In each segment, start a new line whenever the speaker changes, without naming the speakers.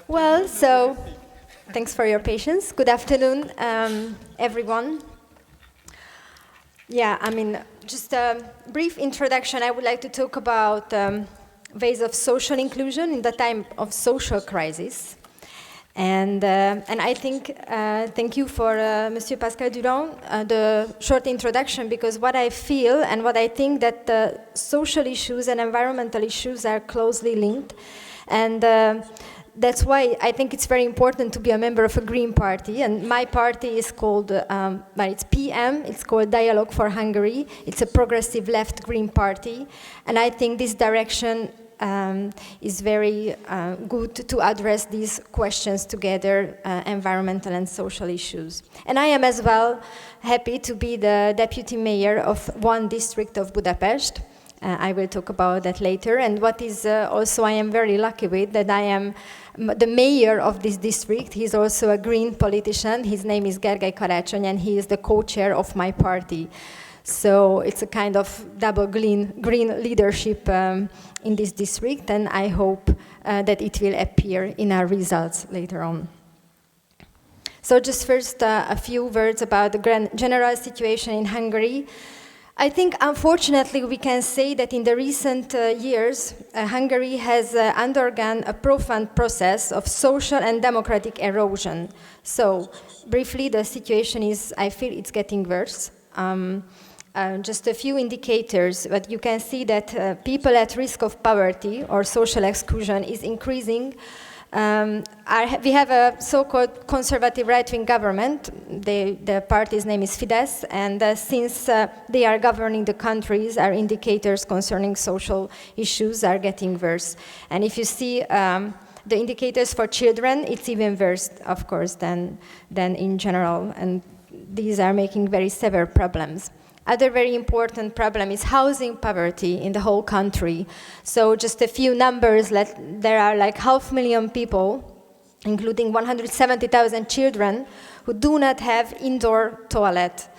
Well, thanks for your patience. Good afternoon, everyone. Yeah, just a brief introduction. I would like to talk about ways of social inclusion in the time of social crisis. And I think, thank you for Monsieur Pascal Durand, the short introduction, because what I feel and what I think that social issues and environmental issues are closely linked. And that's why I think it's very important to be a member of a Green Party. And my party is called, it's PM, it's called Dialogue for Hungary. It's a progressive left Green Party. And I think this direction is very good to address these questions together, environmental and social issues. And I am as well happy to be the deputy mayor of one district of Budapest. I will talk about that later. And what is also I am very lucky with, that I am the mayor of this district. He's also a Green politician. His name is Gergely Karácsony, and he is the co-chair of my party. So it's a kind of double green leadership in this district, and I hope that it will appear in our results later on. So just first a few words about the general situation in Hungary. I think, unfortunately, we can say that in the recent years, Hungary has undergone a profound process of social and democratic erosion. So, briefly, the situation is, I feel it's getting worse. Just a few indicators, but you can see that people at risk of poverty or social exclusion is increasing. We have a so-called conservative right-wing government. The party's name is Fidesz, and since they are governing the countries, our indicators concerning social issues are getting worse. And if you see the indicators for children, it's even worse, of course, than in general, and these are making very severe problems. Other very important problem is housing poverty in the whole country. So just a few numbers, there are like 500,000 people, including 170,000 children, who do not have indoor toilet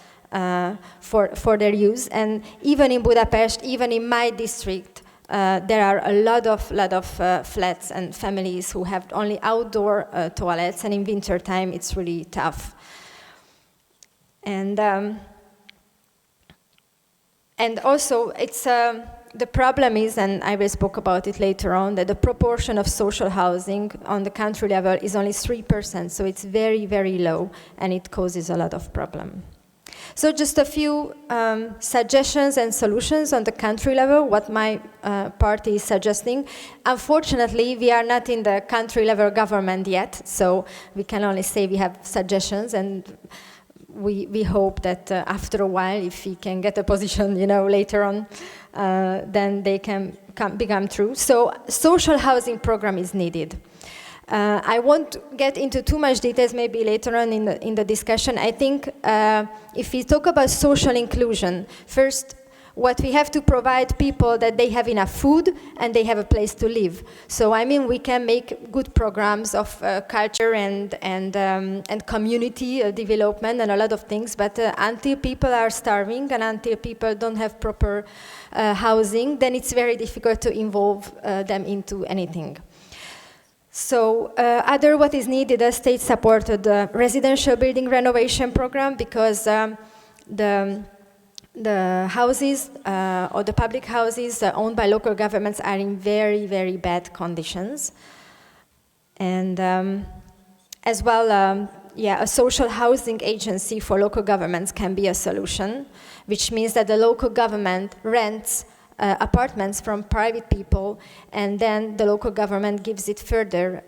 for their use. And even in Budapest, even in my district, there are a lot of flats and families who have only outdoor toilets, and in winter time it's really tough. And also, it's the problem is, and I will speak about it later on, that the proportion of social housing on the country level is only 3%, so it's very, very low, and it causes a lot of problem. So just a few suggestions and solutions on the country level, what my party is suggesting. Unfortunately, we are not in the country level government yet, so we can only say we have suggestions, and we hope that after a while, if we can get a position, later on, then they can become true. So, social housing program is needed. I won't get into too much details, maybe later on in the discussion. I think if we talk about social inclusion, first, what we have to provide people that they have enough food and they have a place to live. So we can make good programs of culture and community development and a lot of things. But until people are starving and until people don't have proper housing, then it's very difficult to involve them into anything. So what is needed, a state-supported residential building renovation program, because the houses or the public houses owned by local governments are in very, very bad conditions. And as well, a social housing agency for local governments can be a solution, which means that the local government rents apartments from private people, and then the local government gives it further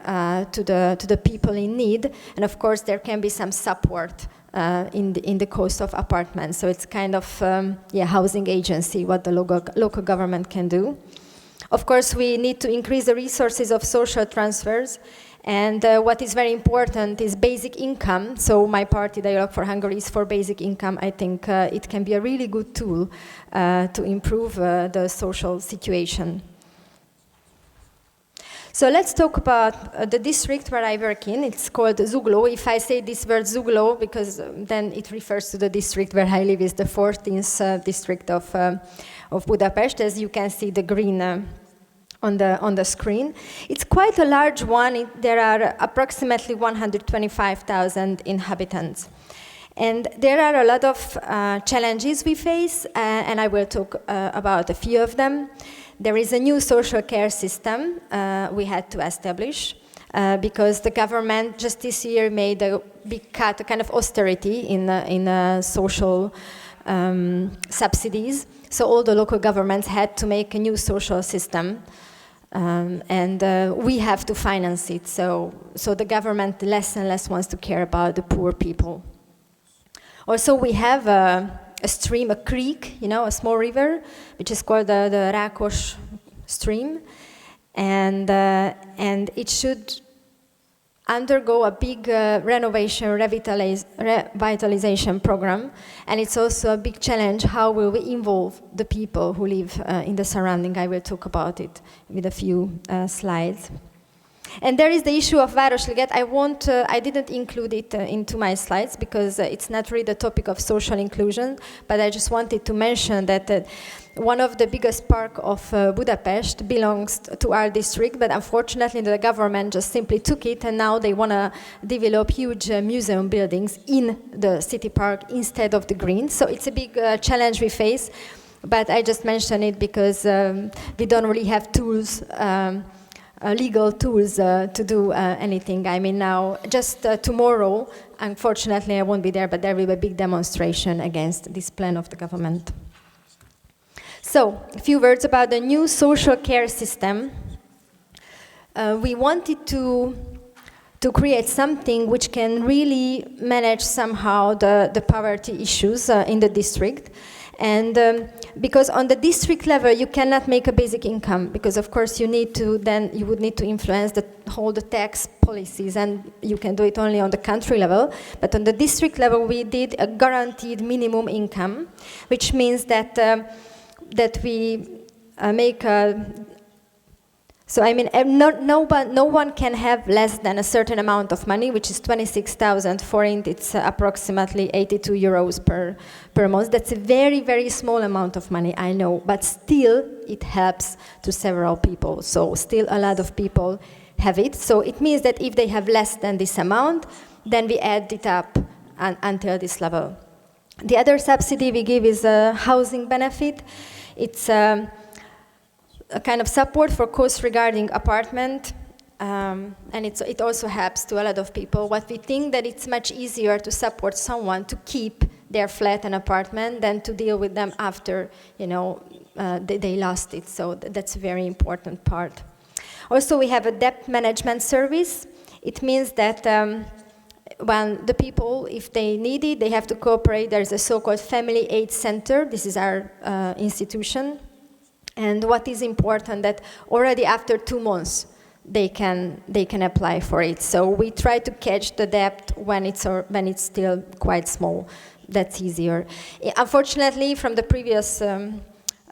to the people in need. And of course, there can be some support in the cost of apartments. So it's kind of housing agency, what the local government can do. Of course, we need to increase the resources of social transfers. And what is very important is basic income. So my party, Dialogue for Hungary, is for basic income. I think it can be a really good tool to improve the social situation. So let's talk about the district where I work in. It's called Zugló. If I say this word Zugló, because then it refers to the district where I live, is the 14th district of Budapest. As you can see, the green on the screen. It's quite a large one. There are approximately 125,000 inhabitants. And there are a lot of challenges we face, and I will talk about a few of them. There is a new social care system we had to establish because the government just this year made a big cut, a kind of austerity in social subsidies. So all the local governments had to make a new social system. And we have to finance it. So the government less and less wants to care about the poor people. Also, we have a stream, a creek, a small river, which is called the Rákos stream, and it should undergo a big renovation, revitalization program, and it's also a big challenge. How will we involve the people who live in the surrounding? I will talk about it with a few slides. And there is the issue of Városliget. I didn't include it into my slides because it's not really the topic of social inclusion, but I just wanted to mention that one of the biggest parks of Budapest belongs to our district, but unfortunately the government just simply took it, and now they want to develop huge museum buildings in the city park instead of the green. So it's a big challenge we face, but I just mention it because we don't really have tools, legal tools to do anything. I mean, now, just tomorrow, unfortunately I won't be there, but there will be a big demonstration against this plan of the government. So, a few words about the new social care system. We wanted to create something which can really manage somehow the poverty issues in the district. And because on the district level you cannot make a basic income, because of course you would need to influence the tax policies, and you can do it only on the country level. But on the district level we did a guaranteed minimum income, which means that we make a... So I mean, no one can have less than a certain amount of money, which is 26,000 forint. It's approximately 82 euros per month. That's a very, very small amount of money, I know, but still it helps to several people. So still a lot of people have it. So it means that if they have less than this amount, then we add it up until this level. The other subsidy we give is a housing benefit. It's a kind of support for costs regarding apartment, and it also helps to a lot of people. What we think that it's much easier to support someone to keep their flat and apartment than to deal with them after they lost it. So that's a very important part. Also, we have a debt management service. It means that when the people, if they need it, they have to cooperate. There's a so-called Family Aid Center. This is our institution. And what is important that already after 2 months they can apply for it. So we try to catch the debt when it's still quite small. That's easier. Unfortunately, from the previous the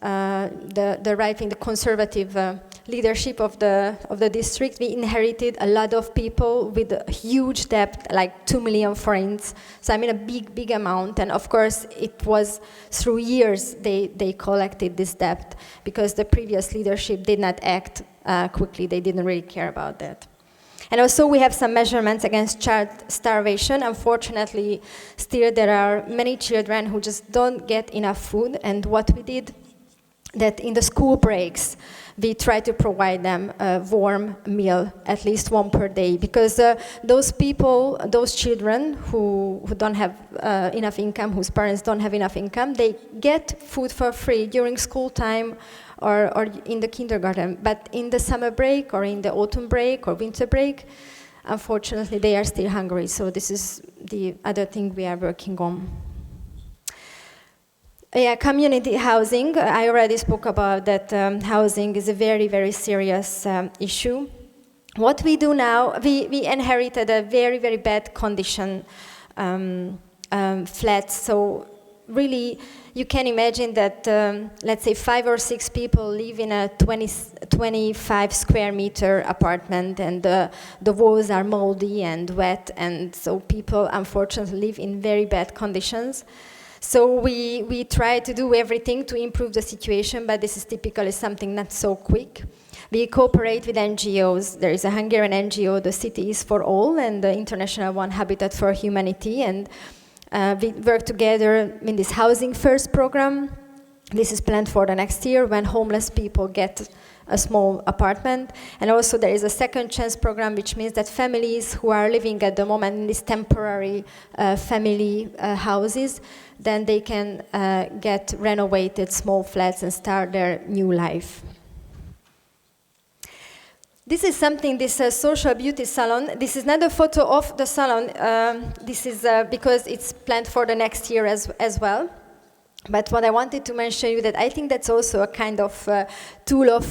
right-wing, the conservative leadership of the district, we inherited a lot of people with a huge debt, like 2 million forints. So I mean a big amount. And of course, it was through years they collected this debt because the previous leadership did not act quickly. They didn't really care about that. And also we have some measurements against child starvation. Unfortunately, still there are many children who just don't get enough food. And what we did, that in the school breaks, we try to provide them a warm meal, at least one per day, because those children who don't have enough income, whose parents don't have enough income, they get food for free during school time or in the kindergarten. But in the summer break or in the autumn break or winter break, unfortunately, they are still hungry. So this is the other thing we are working on. Yeah, community housing. I already spoke about that. Housing is a very, very serious issue. What we do now, we inherited a very, very bad condition flats. So really, you can imagine that, let's say 5 or 6 people live in a 25 square meter apartment, and the walls are moldy and wet, and so people unfortunately live in very bad conditions. So we try to do everything to improve the situation, but this is typically something not so quick. We cooperate with NGOs. There is a Hungarian NGO, the City is for All, and the international one, Habitat for Humanity, and we work together in this Housing First program. This is planned for the next year when homeless people get a small apartment. And also there is a second chance program, which means that families who are living at the moment in these temporary family houses, then they can get renovated small flats and start their new life. This is something, this social beauty salon. This is not a photo of the salon. This is because it's planned for the next year as well. But what I wanted to mention you that I think that's also a kind of tool of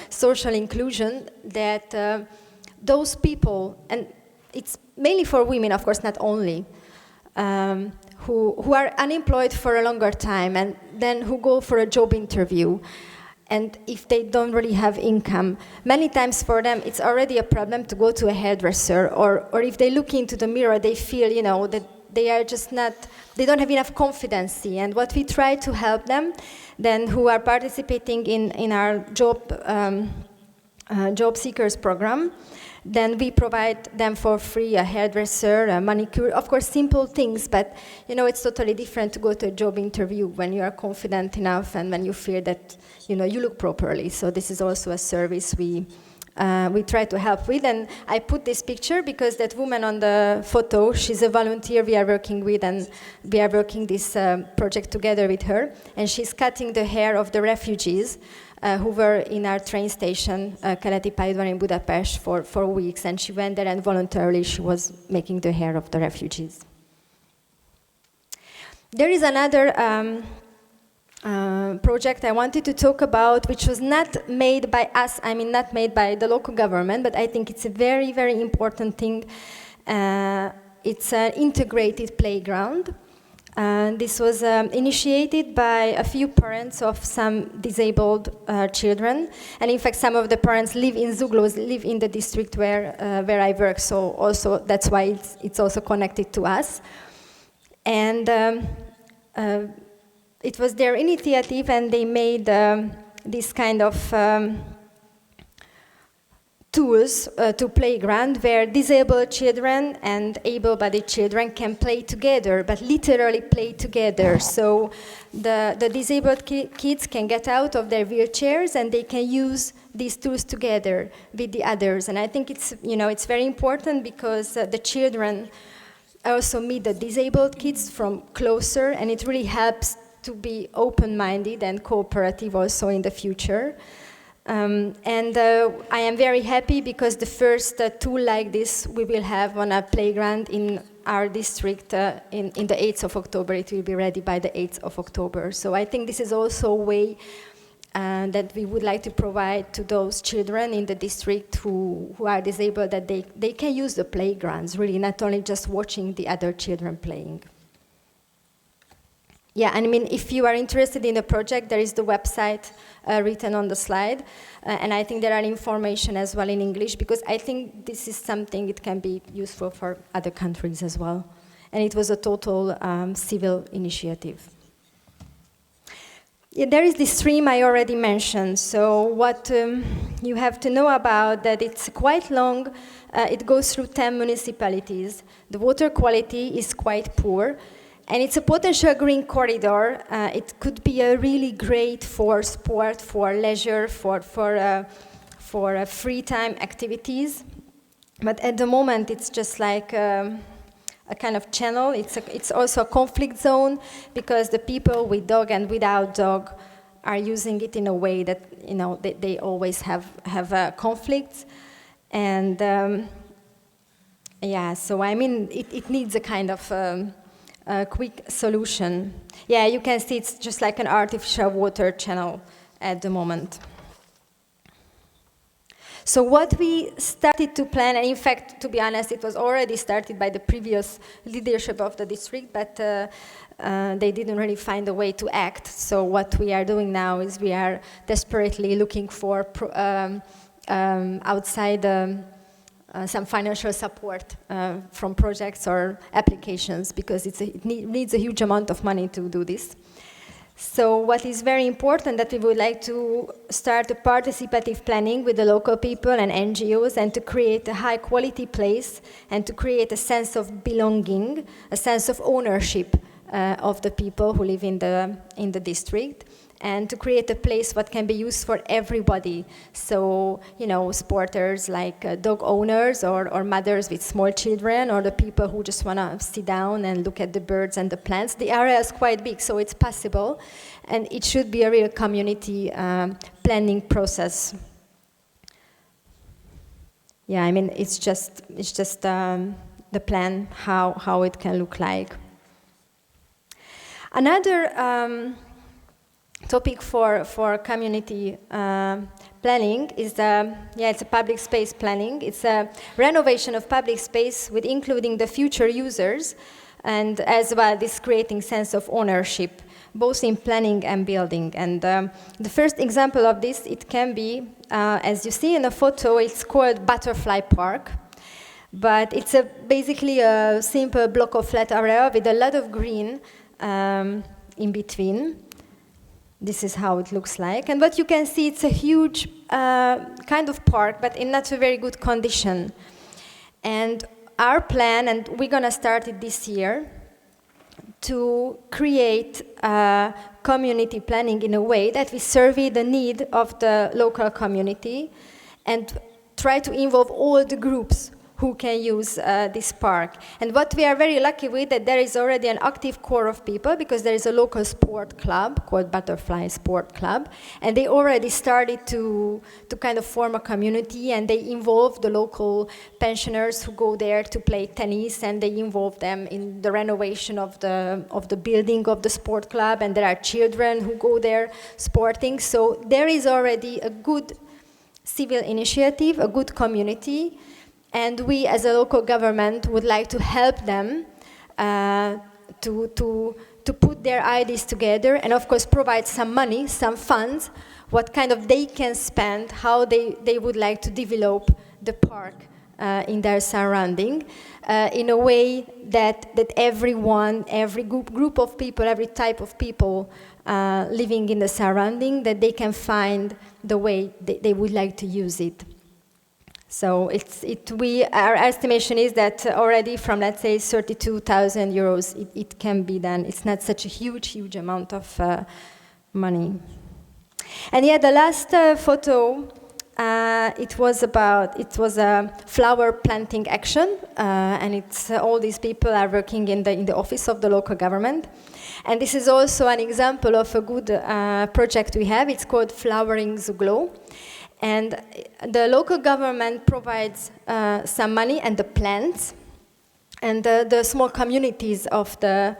social inclusion, that those people, and it's mainly for women, of course, not only, who are unemployed for a longer time and then who go for a job interview. And if they don't really have income, many times for them it's already a problem to go to a hairdresser, or if they look into the mirror, they feel, you know, that they are just not, they don't have enough confidence. And what we try to help them, then who are participating in our job seekers program, then we provide them for free a hairdresser, a manicure, of course simple things, but you know, it's totally different to go to a job interview when you are confident enough and when you feel that, you know, you look properly. So this is also a service we try to help with. And I put this picture because that woman on the photo, she's a volunteer we are working with, and we are working this project together with her, and she's cutting the hair of the refugees who were in our train station, Keleti Pályaudvar in Budapest for weeks, and she went there and voluntarily she was making the hair of the refugees. There is another project I wanted to talk about, which was not made by us, I mean not made by the local government, but I think it's a very, very important thing. It's an integrated playground. This was initiated by a few parents of some disabled children, and in fact some of the parents live in Zugló, live in the district where I work, so also that's why it's also connected to us. And it was their initiative, and they made this kind of tools to playground where disabled children and able-bodied children can play together, but literally play together. So the disabled kids can get out of their wheelchairs and they can use these tools together with the others. And I think it's, you know, it's very important because the children also meet the disabled kids from closer, and it really helps to be open-minded and cooperative also in the future. I am very happy because the first tool like this we will have on a playground in our district in the 8th of October. It will be ready by the 8th of October. So I think this is also a way that we would like to provide to those children in the district who are disabled, that they can use the playgrounds, really, not only just watching the other children playing. Yeah, and I mean, if you are interested in the project, there is the website written on the slide, and I think there are information as well in English, because I think this is something it can be useful for other countries as well. And it was a total civil initiative. Yeah, there is this stream I already mentioned. So what you have to know about that, it's quite long. It goes through 10 municipalities. The water quality is quite poor. And it's a potential green corridor. It could be a really great for sport, for leisure, for free time activities. But at the moment, it's just like a kind of channel. It's also a conflict zone because the people with dog and without dog are using it in a way that, you know, they always have conflicts. And yeah, so I mean, it needs a kind of a quick solution. Yeah, you can see it's just like an artificial water channel at the moment. So what we started to plan, and in fact, to be honest, it was already started by the previous leadership of the district, but they didn't really find a way to act. So what we are doing now is we are desperately looking for outside some financial support from projects or applications, because it needs a huge amount of money to do this. So what is very important that we would like to start a participative planning with the local people and NGOs and to create a high quality place and to create a sense of belonging, a sense of ownership of the people who live in the district, and to create a place what can be used for everybody. So, you know, sporters like dog owners or mothers with small children or the people who just want to sit down and look at the birds and the plants. The area is quite big, so it's possible. And it should be a real community planning process. Yeah, I mean, it's just the plan, how it can look like. Another topic for community planning is it's a public space planning. It's a renovation of public space with including the future users, and as well this creating sense of ownership, both in planning and building. And the first example of this, it can be, as you see in the photo, it's called Butterfly Park. But it's basically a simple block of flat area with a lot of green in between. This is how it looks like. And what you can see, it's a huge kind of park, but in not a very good condition. And our plan, and we're going to start it this year, to create community planning in a way that we survey the need of the local community and try to involve all the groups who can use this park. And what we are very lucky with, that there is already an active core of people, because there is a local sport club called Butterfly Sport Club, and they already started to kind of form a community, and they involve the local pensioners who go there to play tennis, and they involve them in the renovation of the building of the sport club, and there are children who go there sporting. So there is already a good civil initiative, a good community. And we, as a local government, would like to help them to put their ideas together and, of course, provide some money, some funds, what kind of they can spend, how they would like to develop the park in their surrounding in a way that everyone, every group of people, every type of people living in the surrounding, that they can find the way they would like to use it. So our estimation is that already from, let's say, 32,000 euros, it can be done. It's not such a huge amount of money. And yeah, the last photo, it was a flower planting action, and it's all these people are working in the office of the local government. And this is also an example of a good project we have. It's called Flowering Zugló. And the local government provides some money and the plants, and the small communities of the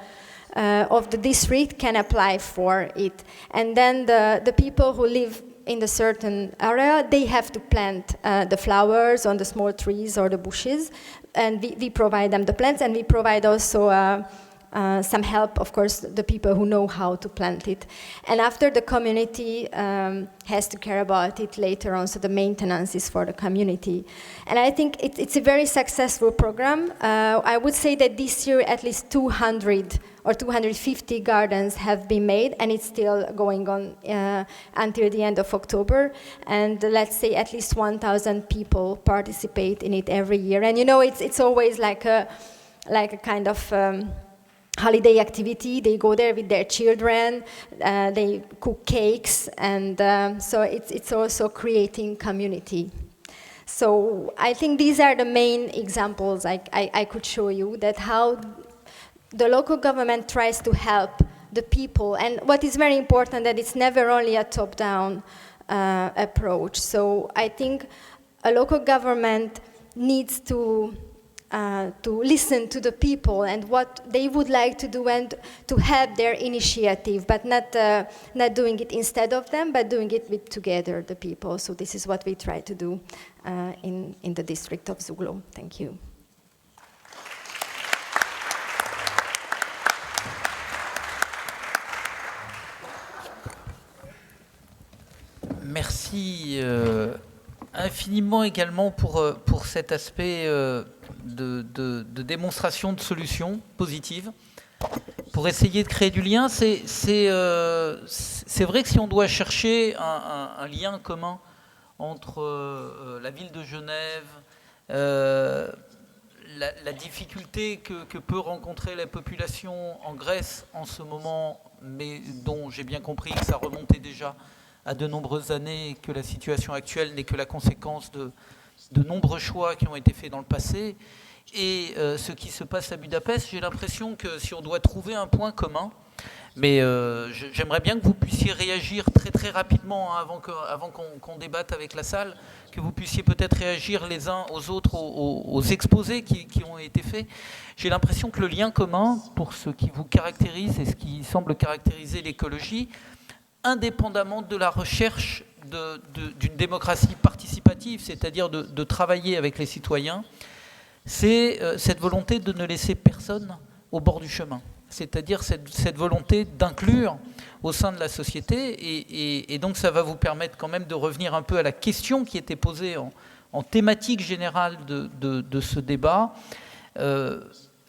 district can apply for it. And then the people who live in the certain area, they have to plant the flowers on the small trees or the bushes, and we provide them the plants, and we provide also some help, of course, the people who know how to plant it. And after, the community has to care about it later on, so the maintenance is for the community. And I think it's a very successful program. I would say that this year at least 200 or 250 gardens have been made, and it's still going on until the end of October. And let's say at least 1,000 people participate in it every year. And you know, it's always like a kind of holiday activity. They go there with their children, they cook cakes, and so it's also creating community. So I think these are the main examples I could show you, that how the local government tries to help the people. And what is very important, that it's never only a top-down approach. So I think a local government needs to listen to the people and what they would like to do, and to help their initiative, but not doing it instead of them, but doing it with together the people. So this is what we try to do in the district of Zugló. Thank you.
Merci infiniment également pour cet aspect de démonstration de solutions positives. pour essayer de créer du lien. C'est vrai que si on doit chercher un lien commun entre la ville de Genève, la difficulté que peut rencontrer la population en Grèce en ce moment, mais dont j'ai bien compris que ça remontait déjà à de nombreuses années, et que la situation actuelle n'est que la conséquence de nombreux choix qui ont été faits dans le passé, et ce qui se passe à Budapest, j'ai l'impression que si on doit trouver un point commun, mais j'aimerais bien que vous puissiez réagir très très rapidement, hein, avant qu'on débatte avec la salle, que vous puissiez peut-être réagir les uns aux autres aux exposés qui ont été faits. J'ai l'impression que le lien commun, pour ce qui vous caractérise et ce qui semble caractériser l'écologie, indépendamment de la recherche d'une démocratie participative, c'est-à-dire de travailler avec les citoyens, c'est cette volonté de ne laisser personne au bord du chemin. C'est-à-dire cette volonté d'inclure au sein de la société. Et donc ça va vous permettre quand même de revenir un peu à la question qui était posée en thématique générale de ce débat.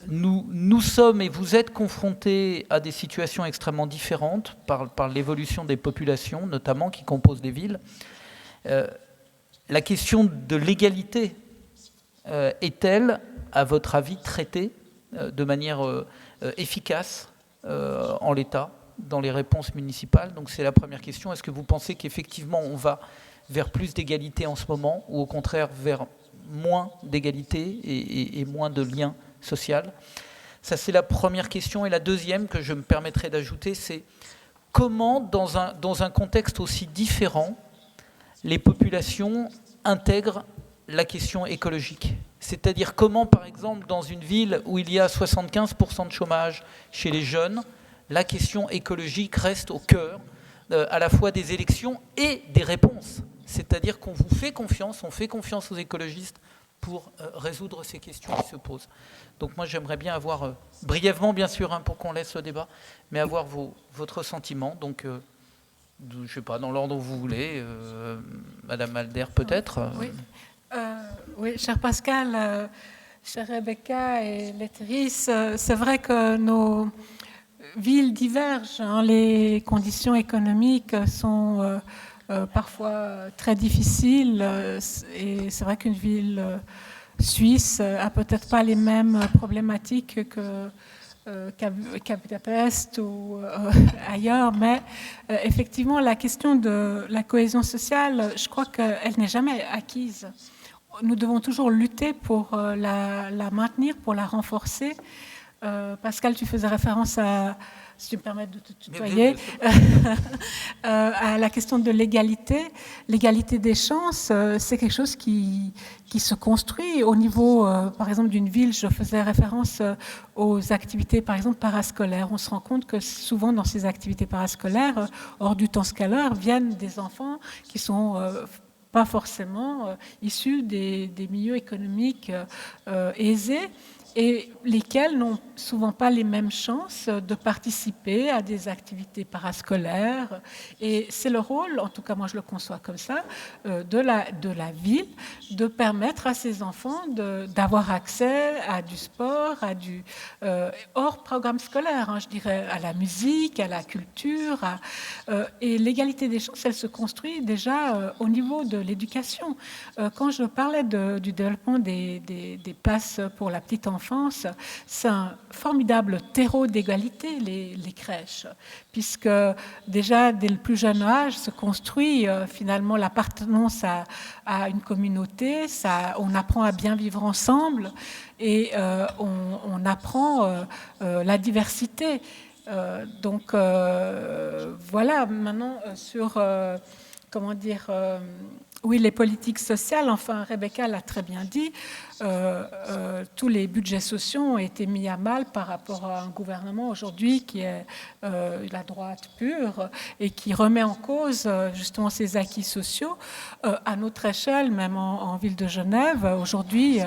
Nous sommes et vous êtes confrontés à des situations extrêmement différentes par l'évolution des populations, notamment qui composent les villes. La question de l'égalité est-elle, à votre avis, traitée de manière efficace en l'état, dans les réponses municipales? Donc c'est la première question. Est-ce que vous pensez qu'effectivement on va vers plus d'égalité en ce moment, ou au contraire vers moins d'égalité et moins de liens social? Ça, c'est la première question. Et la deuxième que je me permettrai d'ajouter, c'est comment, dans un contexte aussi différent, les populations intègrent la question écologique. C'est-à-dire comment, par exemple, dans une ville où il y a 75% de chômage chez les jeunes, la question écologique reste au cœur à la fois des élections et des réponses. C'est-à-dire qu'on vous fait confiance, on fait confiance aux écologistes pour résoudre ces questions qui se posent. Donc moi j'aimerais bien avoir, brièvement bien sûr, hein, pour qu'on laisse le débat, mais avoir votre sentiment. Donc je ne sais pas, dans l'ordre où vous voulez, Madame Alder peut-être.
Oui. Oui, cher Pascal, chère Rebecca et Letteris, c'est vrai que nos villes divergent, hein, les conditions économiques sont parfois très difficiles, et c'est vrai qu'une ville suisse a peut-être pas les mêmes problématiques qu'à Budapest ou ailleurs, mais effectivement la question de la cohésion sociale, je crois qu'elle n'est jamais acquise. Nous devons toujours lutter pour la maintenir, pour la renforcer. Pascal, tu faisais référence à, si tu me permets de te tutoyer, à la question de l'égalité. L'égalité des chances, c'est quelque chose qui se construit au niveau, par exemple, d'une ville. Je faisais référence aux activités, par exemple, parascolaires. On se rend compte que souvent, dans ces activités parascolaires, hors du temps scolaire, viennent des enfants qui sont pas forcément issus des milieux économiques aisés, et lesquels n'ont souvent pas les mêmes chances de participer à des activités parascolaires. Et c'est le rôle, en tout cas moi je le conçois comme ça, de la ville, de permettre à ces enfants d'avoir accès à du sport, à du hors programme scolaire, hein, je dirais, à la musique, à la culture. Et l'égalité des chances, elle se construit déjà au niveau de l'éducation. Quand je parlais du développement des places pour la petite enfance, c'est un formidable terreau d'égalité, les crèches, puisque déjà dès le plus jeune âge se construit finalement l'appartenance à une communauté, on apprend à bien vivre ensemble, et on apprend la diversité. Donc voilà, maintenant sur, comment dire... oui, les politiques sociales, enfin, Rebecca l'a très bien dit, tous les budgets sociaux ont été mis à mal par rapport à un gouvernement aujourd'hui qui est la droite pure et qui remet en cause justement ces acquis sociaux à notre échelle, même en ville de Genève. Aujourd'hui,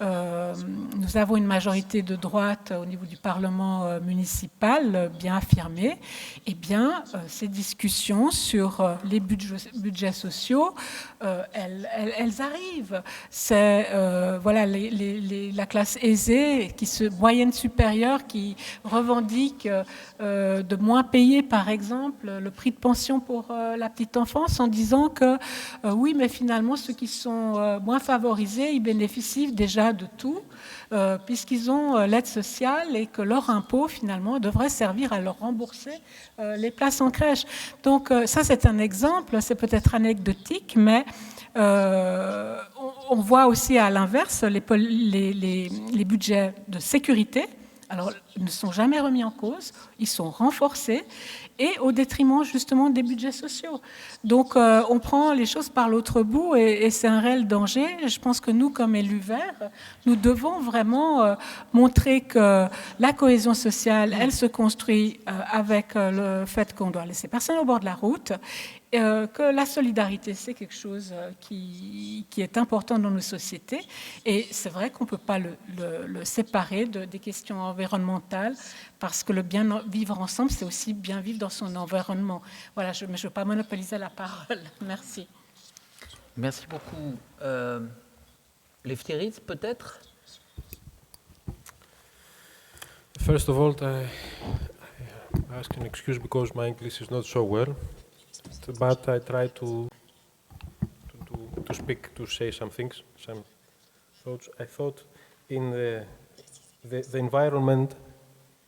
nous avons une majorité de droite au niveau du Parlement municipal bien affirmée, eh bien, ces discussions sur les budgets sociaux, elles arrivent. C'est voilà, la classe aisée, moyenne supérieure, qui revendique de moins payer, par exemple, le prix de pension pour la petite enfance, en disant que oui, mais finalement, ceux qui sont moins favorisés, ils bénéficient déjà de tout, puisqu'ils ont l'aide sociale et que leur impôt, finalement, devrait servir à leur rembourser les places en crèche. Donc ça, c'est un exemple, c'est peut-être anecdotique, mais on voit aussi à l'inverse les budgets de sécurité. Alors, ils ne sont jamais remis en cause, ils sont renforcés, et au détriment justement des budgets sociaux. Donc, on prend les choses par l'autre bout, et c'est un réel danger. Je pense que nous, comme élus verts, nous devons vraiment montrer que la cohésion sociale, elle se construit avec le fait qu'on doit laisser personne au bord de la route, que la solidarité, c'est quelque chose qui est important dans nos sociétés. Et c'est vrai qu'on ne peut pas le séparer des questions environnementales, parce que le bien vivre ensemble, c'est aussi bien vivre dans son environnement. Voilà, mais je ne veux pas monopoliser la parole. Merci.
Merci beaucoup. Lefteris, peut-être?
First of all, I ask an excuse because my English is not so well. But I try to speak, to say some things, some thoughts. I thought in the environment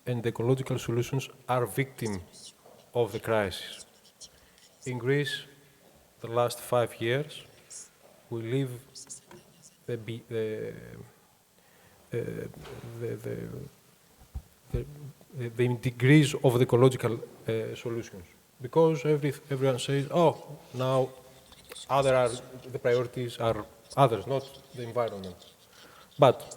and the ecological solutions are victims of the crisis. In Greece, the last 5 years, we live the decrease of the ecological solutions. Because everyone says, oh, now the priorities are others, not the environment. But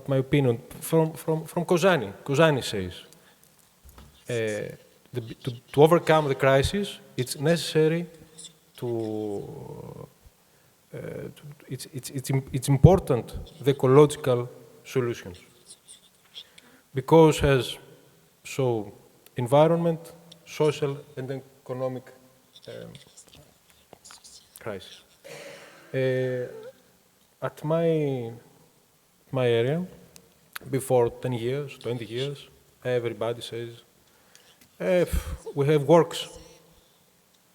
my opinion, from Kozani says, to overcome the crisis, it's necessary it's important, the ecological solutions. Because environment, social and economic crisis. At my area, before 10 years, 20 years, everybody says, we have works,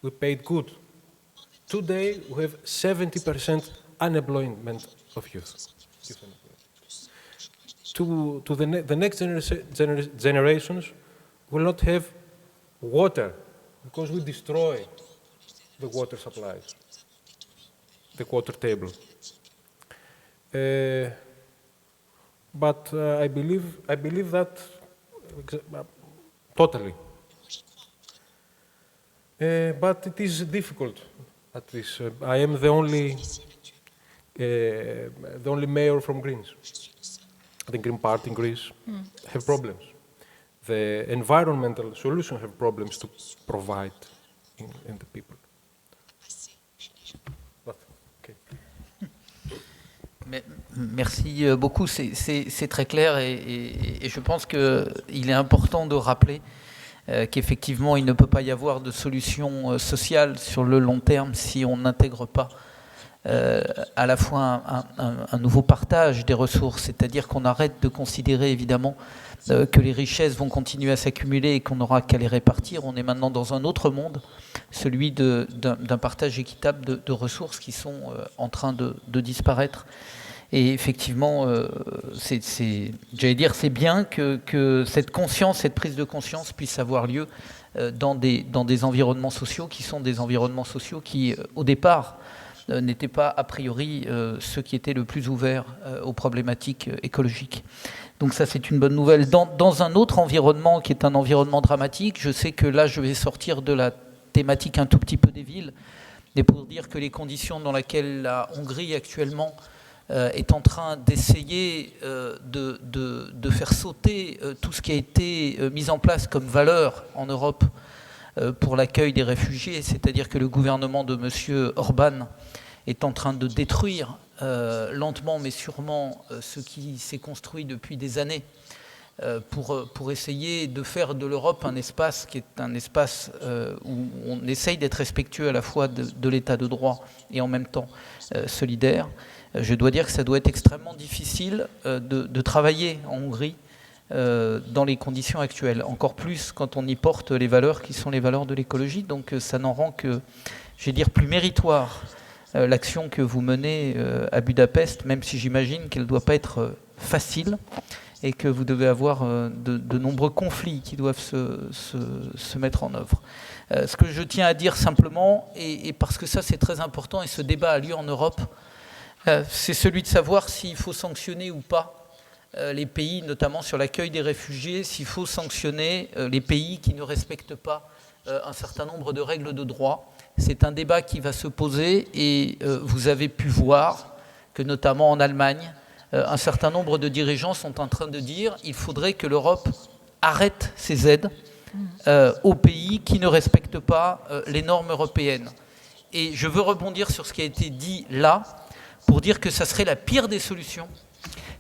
we paid good. Today, we have 70% unemployment of youth. To the next generations will not have water because we destroy the water supplies, the water table. But I believe that totally. But it is difficult at this. I am the only mayor from Greens. The Green Party in Greece have problems. The environmental solutions have problems to provide in the people. But, okay.
Merci beaucoup, c'est très clair et je pense qu'il est important de rappeler qu'effectivement il ne peut pas y avoir de solution sociale sur le long terme si on n'intègre pas à la fois un nouveau partage des ressources, c'est-à-dire qu'on arrête de considérer évidemment que les richesses vont continuer à s'accumuler et qu'on n'aura qu'à les répartir. On est maintenant dans un autre monde, celui d'un partage équitable de ressources qui sont en train de disparaître. Et effectivement, j'allais dire, c'est bien que cette conscience, cette prise de conscience puisse avoir lieu dans des environnements sociaux qui sont des environnements sociaux qui, au départ, n'étaient pas a priori ceux qui étaient le plus ouverts aux problématiques écologiques. Donc ça, c'est une bonne nouvelle. Dans un autre environnement qui est un environnement dramatique, je sais que là, je vais sortir de la thématique un tout petit peu des villes, mais pour dire que les conditions dans lesquelles la Hongrie actuellement est en train d'essayer de faire sauter tout ce qui a été mis en place comme valeur en Europe pour l'accueil des réfugiés, c'est-à-dire que le gouvernement de M. Orban est en train de détruire lentement mais sûrement ce qui s'est construit depuis des années pour essayer de faire de l'Europe un espace qui est un espace où on essaye d'être respectueux à la fois de l'état de droit et en même temps solidaire. Je dois dire que ça doit être extrêmement difficile de travailler en Hongrie dans les conditions actuelles, encore plus quand on y porte les valeurs qui sont les valeurs de l'écologie. Donc ça n'en rend que, je vais dire, plus méritoire l'action que vous menez à Budapest, même si j'imagine qu'elle ne doit pas être facile et que vous devez avoir de nombreux conflits qui doivent se mettre en œuvre. Ce que je tiens à dire simplement, et parce que ça c'est très important, et ce débat a lieu en Europe, c'est celui de savoir s'il faut sanctionner ou pas les pays, notamment sur l'accueil des réfugiés, s'il faut sanctionner les pays qui ne respectent pas un certain nombre de règles de droit. C'est un débat qui va se poser et vous avez pu voir que notamment en Allemagne, un certain nombre de dirigeants sont en train de dire qu'il faudrait que l'Europe arrête ses aides aux pays qui ne respectent pas les normes européennes. Et je veux rebondir sur ce qui a été dit là pour dire que ça serait la pire des solutions.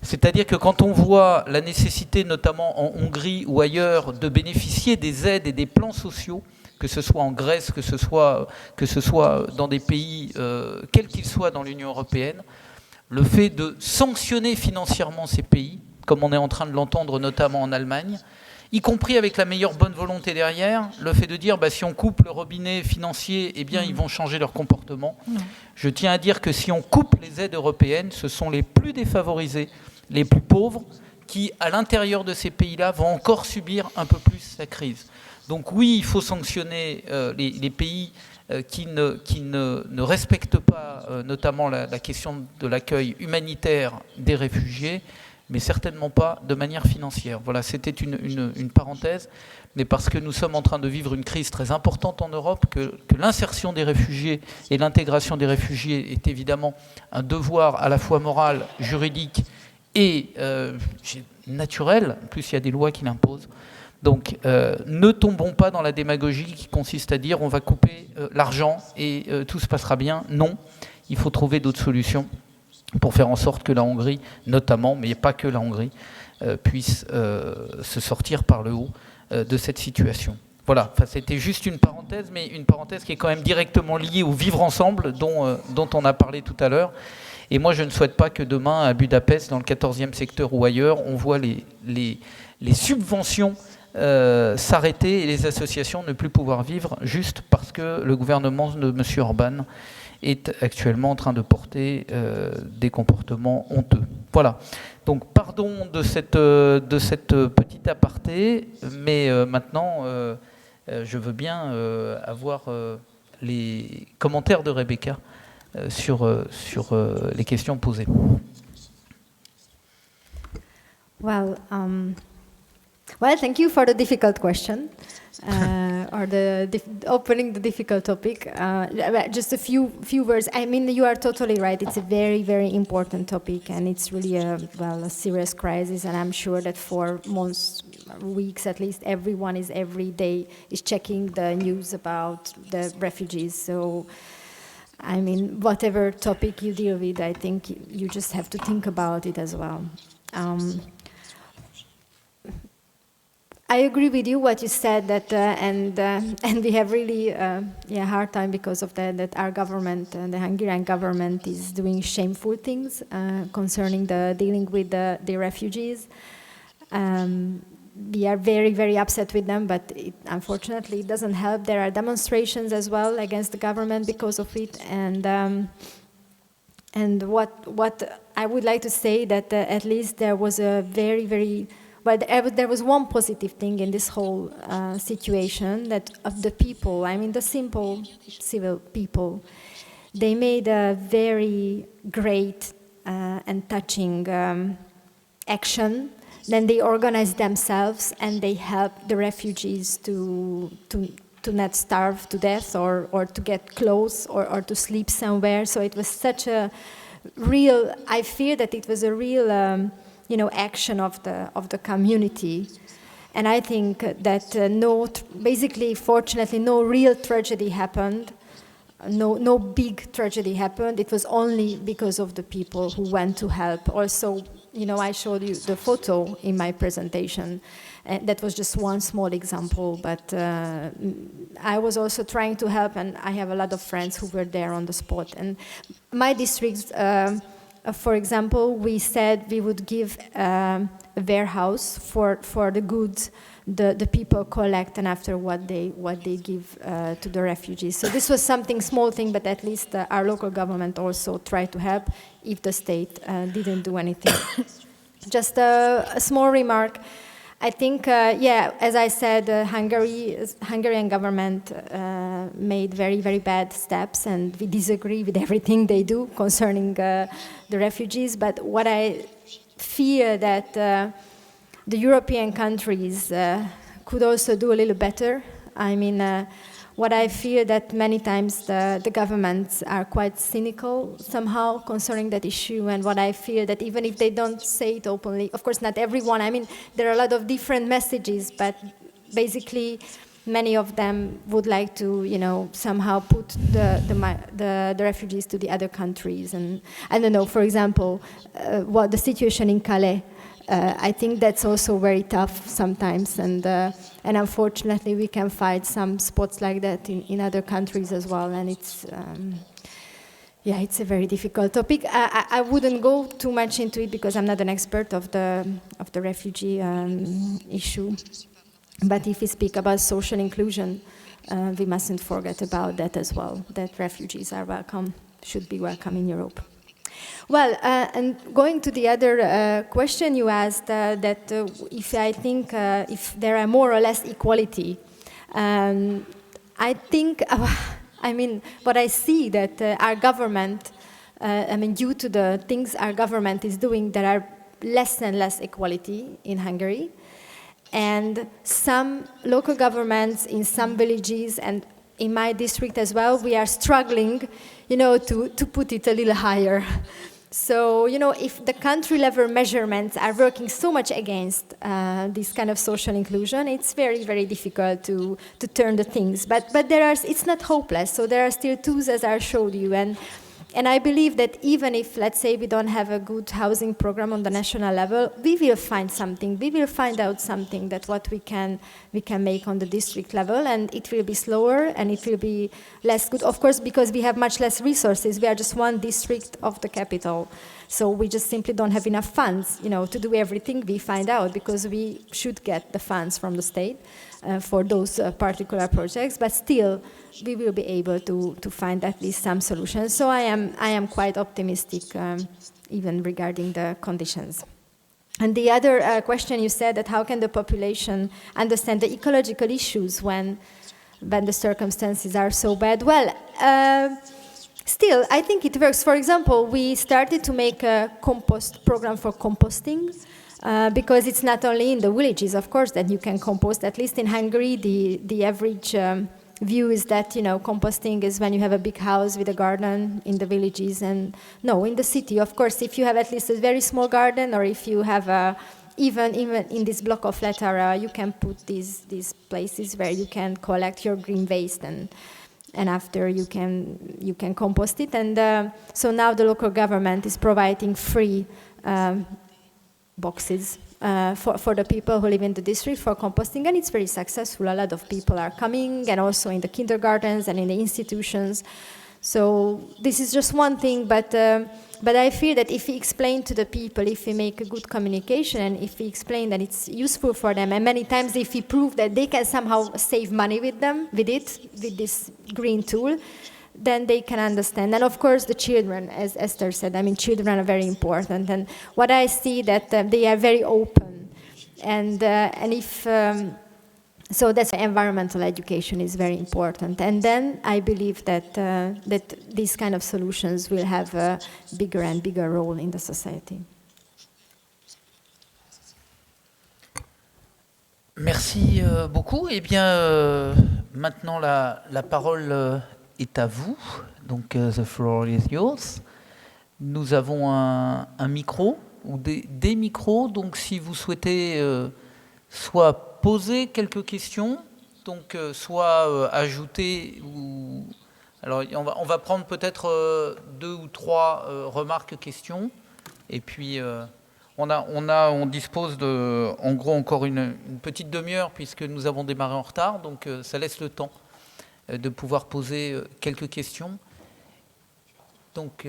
C'est-à-dire que quand on voit la nécessité, notamment en Hongrie ou ailleurs, de bénéficier des aides et des plans sociaux, que ce soit en Grèce, que ce soit dans des pays, quels qu'ils soient dans l'Union européenne, le fait de sanctionner financièrement ces pays, comme on est en train de l'entendre notamment en Allemagne, y compris avec la meilleure bonne volonté derrière, le fait de dire si on coupe le robinet financier, eh bien ils vont changer leur comportement. Je tiens à dire que si on coupe les aides européennes, ce sont les plus défavorisés, les plus pauvres, qui à l'intérieur de ces pays-là vont encore subir un peu plus la crise. Donc oui, il faut sanctionner les pays qui ne respectent pas notamment la question de l'accueil humanitaire des réfugiés, mais certainement pas de manière financière. Voilà, c'était une parenthèse, mais parce que nous sommes en train de vivre une crise très importante en Europe, que l'insertion des réfugiés et l'intégration des réfugiés est évidemment un devoir à la fois moral, juridique et naturel, en plus il y a des lois qui l'imposent. Donc ne tombons pas dans la démagogie qui consiste à dire on va couper l'argent et tout se passera bien. Non, il faut trouver d'autres solutions pour faire en sorte que la Hongrie, notamment, mais pas que la Hongrie, puisse se sortir par le haut de cette situation. Voilà, c'était juste une parenthèse, mais une parenthèse qui est quand même directement liée au vivre ensemble dont on a parlé tout à l'heure. Et moi, je ne souhaite pas que demain, à Budapest, dans le 14e secteur ou ailleurs, on voit les subventions s'arrêter et les associations ne plus pouvoir vivre juste parce que le gouvernement de M. Orban est actuellement en train de porter des comportements honteux. Voilà. Donc pardon de cette petite aparté, mais maintenant je veux bien avoir les commentaires de Rebecca sur les questions posées.
Well, thank you for the difficult question, or opening the difficult topic. Just a few words. I mean, you are totally right. It's a very, very important topic, and it's really a serious crisis. And I'm sure that for months, weeks at least, everyone is every day is checking the news about the refugees. So, I mean, whatever topic you deal with, I think you just have to think about it as well. I agree with you what you said that and we have really hard time because of that our government, the Hungarian government, is doing shameful things concerning the dealing with the refugees. We are very, very upset with them, but unfortunately it doesn't help. There are demonstrations as well against the government because of it, and what I would like to say that at least there was a very, very there was one positive thing in this whole situation, that of the people, I mean the simple civil people, they made a very great and touching action. Then they organized themselves and they helped the refugees to not starve to death or to get clothes or to sleep somewhere. So it was such a real, I feel that it was a real action of the community, and I think that fortunately, no real tragedy happened. no big tragedy happened. It was only because of the people who went to help. Also, I showed you the photo in my presentation. And that was just one small example, but I was also trying to help, and I have a lot of friends who were there on the spot. And my district, for example, we said we would give a warehouse for the goods the people collect, and after what they give to the refugees. So this was something, small thing, but at least our local government also tried to help if the state didn't do anything. Just a small remark. I think, as I said, Hungarian government made very, very bad steps, and we disagree with everything they do concerning the refugees. But what I fear that the European countries could also do a little better. I mean, what I fear that many times the governments are quite cynical somehow concerning that issue, and what I fear that even if they don't say it openly, of course not everyone, I mean, there are a lot of different messages, but basically many of them would like to, somehow put the refugees to the other countries. And I don't know, for example, what the situation in Calais, I think that's also very tough sometimes, and unfortunately we can find some spots like that in other countries as well, and it's a very difficult topic. I wouldn't go too much into it because I'm not an expert of the refugee issue, but if we speak about social inclusion, we mustn't forget about that as well, that refugees are welcome, should be welcome in Europe. Well, and going to the other question you asked, that if I think if there are more or less equality, I think, what I see that our government, due to the things our government is doing, there are less and less equality in Hungary. And some local governments in some villages and in my district as well, we are struggling, to put it a little higher. So, if the country level measurements are working so much against this kind of social inclusion, it's very, very difficult to turn the things. But it's not hopeless. So there are still tools, as I showed you. And I believe that even if, let's say, we don't have a good housing program on the national level, we will find something. We will find out something that what we can make on the district level, and it will be slower and it will be less good. Of course, because we have much less resources. We are just one district of the capital. So we just simply don't have enough funds, to do everything we find out, because we should get the funds from the state for those particular projects, but still we will be able to find at least some solutions. So I am quite optimistic, even regarding the conditions. And the other question you said, that how can the population understand the ecological issues when the circumstances are so bad? Well, still, I think it works. For example, we started to make a compost program for composting, because it's not only in the villages, of course, that you can compost. At least in Hungary, the average view is that, composting is when you have a big house with a garden in the villages. And no, in the city, of course, if you have at least a very small garden, or if you have even in this block of flat area, you can put these places where you can collect your green waste, and after you can compost it. And so now the local government is providing free boxes for the people who live in the district for composting, and it's very successful. A lot of people are coming, and also in the kindergartens and in the institutions. So this is just one thing, but I feel that if we explain to the people, if we make a good communication, and if we explain that it's useful for them, and many times if we prove that they can somehow save money with this green tool, then they can understand. And of course the children, as Esther said, children are very important. And what I see that they are very open. And if, so that's why environmental education is very important. And then I believe that these kind of solutions will have a bigger and bigger role in the society.
Merci beaucoup. Eh bien, maintenant la parole est à vous, donc the floor is yours. Nous avons un micro, ou des micros, donc si vous souhaitez soit poser quelques questions, donc soit ajouter ou Alors, on va prendre peut-être 2 ou 3 remarques, questions. Et puis, on dispose de, en gros, encore une petite demi-heure, puisque nous avons démarré en retard. Donc, ça laisse le temps de pouvoir poser quelques questions. Donc,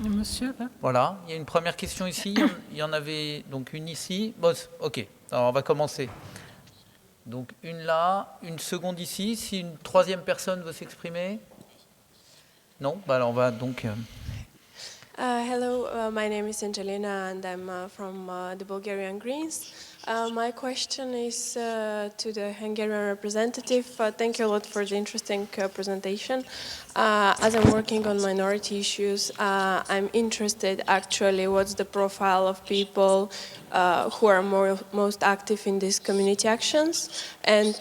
Monsieur, là.
voilà, il y a une première question ici. Il y en avait donc une ici. Bon, ok, alors on va commencer. Donc, une là, une seconde ici. Si une troisième personne veut s'exprimer. Non, bah alors on va donc...
Hello, my name is Angelina and I'm from the Bulgarian Greens. My question is to the Hungarian representative. Thank you a lot for the interesting presentation. As I'm working on minority issues, I'm interested actually what's the profile of people who are most active in these community actions, and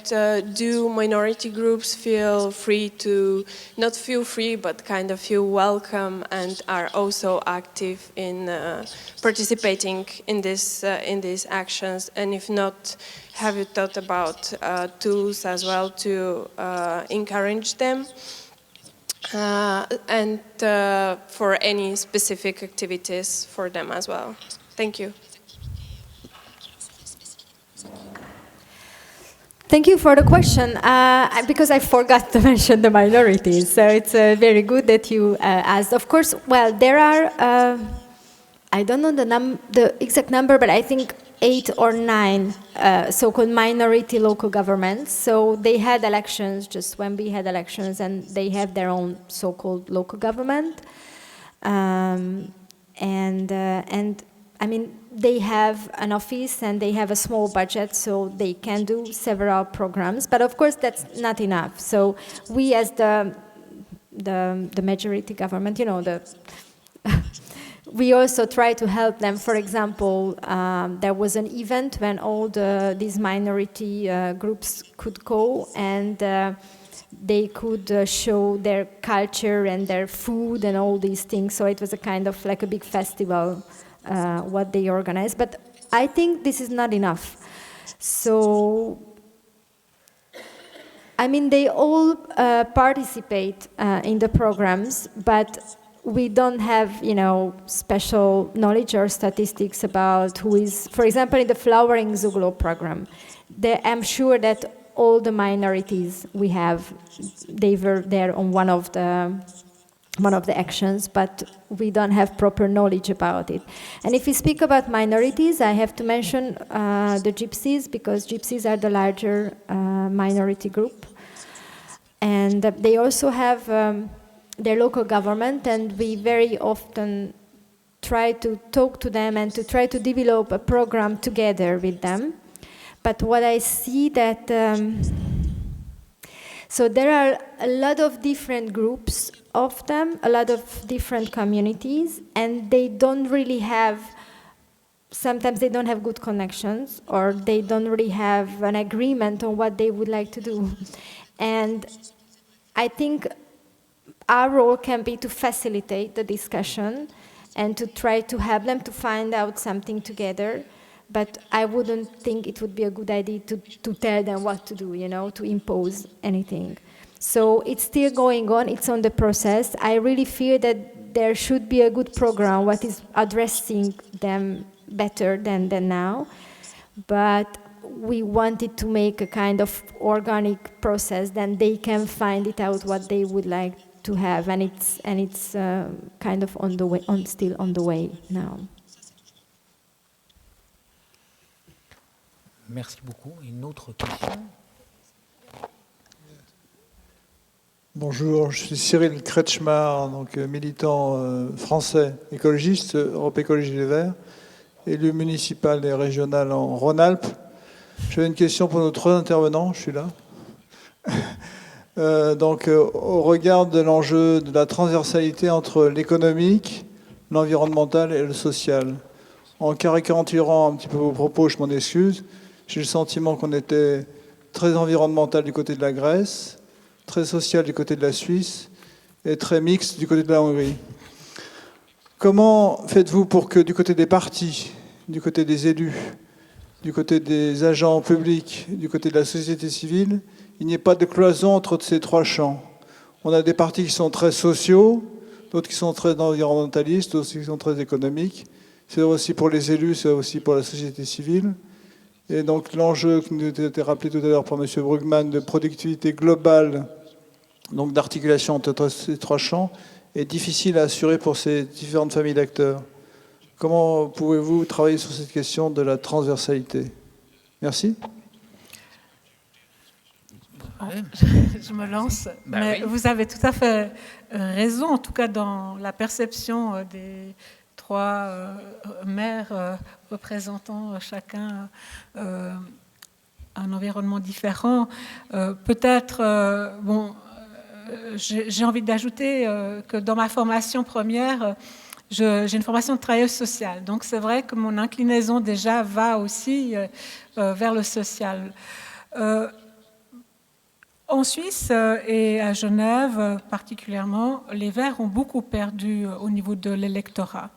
do minority groups feel free to, not feel free, but kind of feel welcome and are also active in participating in these actions? And if not, have you thought about tools as well to encourage them? And for any specific activities for them as well. Thank you.
Thank you for the question, because I forgot to mention the minorities, so it's very good that you asked. Of course, well, there are, I don't know the exact number, but I think 8 or 9 so-called minority local governments. So they had elections just when we had elections, and they have their own so-called local government. And I mean, they have an office and they have a small budget, so they can do several programs. But of course, that's not enough. So we, as the majority government, you know, we also try to help them. For example, there was an event when all these minority groups could go, and they could show their culture and their food and all these things. So it was a kind of like a big festival, what they organized. But I think this is not enough. So, I mean, they all participate in the programs, but we don't have, you know, special knowledge or statistics about who is, for example, in the Flowering Zuglo program, I'm sure that all the minorities we have, they were there on one of the actions, but we don't have proper knowledge about it. And if we speak about minorities, I have to mention the Gypsies, because Gypsies are the larger minority group. And they also have their local government, and we very often try to talk to them and to try to develop a program together with them. But what I see that, so there are a lot of different groups of them, a lot of different communities, and they don't really have, sometimes they don't have good connections, or they don't really have an agreement on what they would like to do. And I think our role can be to facilitate the discussion and to try to help them to find out something together. But I wouldn't think it would be a good idea to tell them what to do, you know, to impose anything. So it's still going on, it's on the process. I really fear that there should be a good program what is addressing them better than now. But we wanted to make a kind of organic process, then they can find it out what they would like to have, and it's kind of on the way, still on the way now.
Merci beaucoup. Une autre question?
Bonjour, je suis Cyril Kretschmar, donc militant français écologiste, Europe Écologie Les Verts, élu municipal et régional en Rhône-Alpes. J'avais une question pour nos 3 intervenants, je suis là. Donc, au regard de l'enjeu de la transversalité entre l'économique, l'environnemental et le social, en caricaturant un petit peu vos propos, je m'en excuse, j'ai le sentiment qu'on était très environnemental du côté de la Grèce, très social du côté de la Suisse et très mixte du côté de la Hongrie. Comment faites-vous pour que du côté des partis, du côté des élus, du côté des agents publics, du côté de la société civile, il n'y ait pas de cloison entre ces 3 champs? On a des partis qui sont très sociaux, d'autres qui sont très environnementalistes, d'autres qui sont très économiques. C'est aussi pour les élus, c'est aussi pour la société civile. Et donc l'enjeu qui nous a été rappelé tout à l'heure par M. Brugman de productivité globale, donc d'articulation entre ces trois champs, est difficile à assurer pour ces différentes familles d'acteurs. Comment pouvez-vous travailler sur cette question de la transversalité? Merci.
Je me lance,
Bah
mais
oui.
vous avez tout à fait raison, en tout cas dans la perception des trois maires représentant chacun un environnement différent. Peut-être, j'ai envie d'ajouter que dans ma formation première, j'ai une formation de travailleuse sociale. Donc c'est vrai que mon inclinaison déjà va aussi vers le social. En Suisse et à Genève particulièrement, les Verts ont beaucoup perdu au niveau de l'électorat.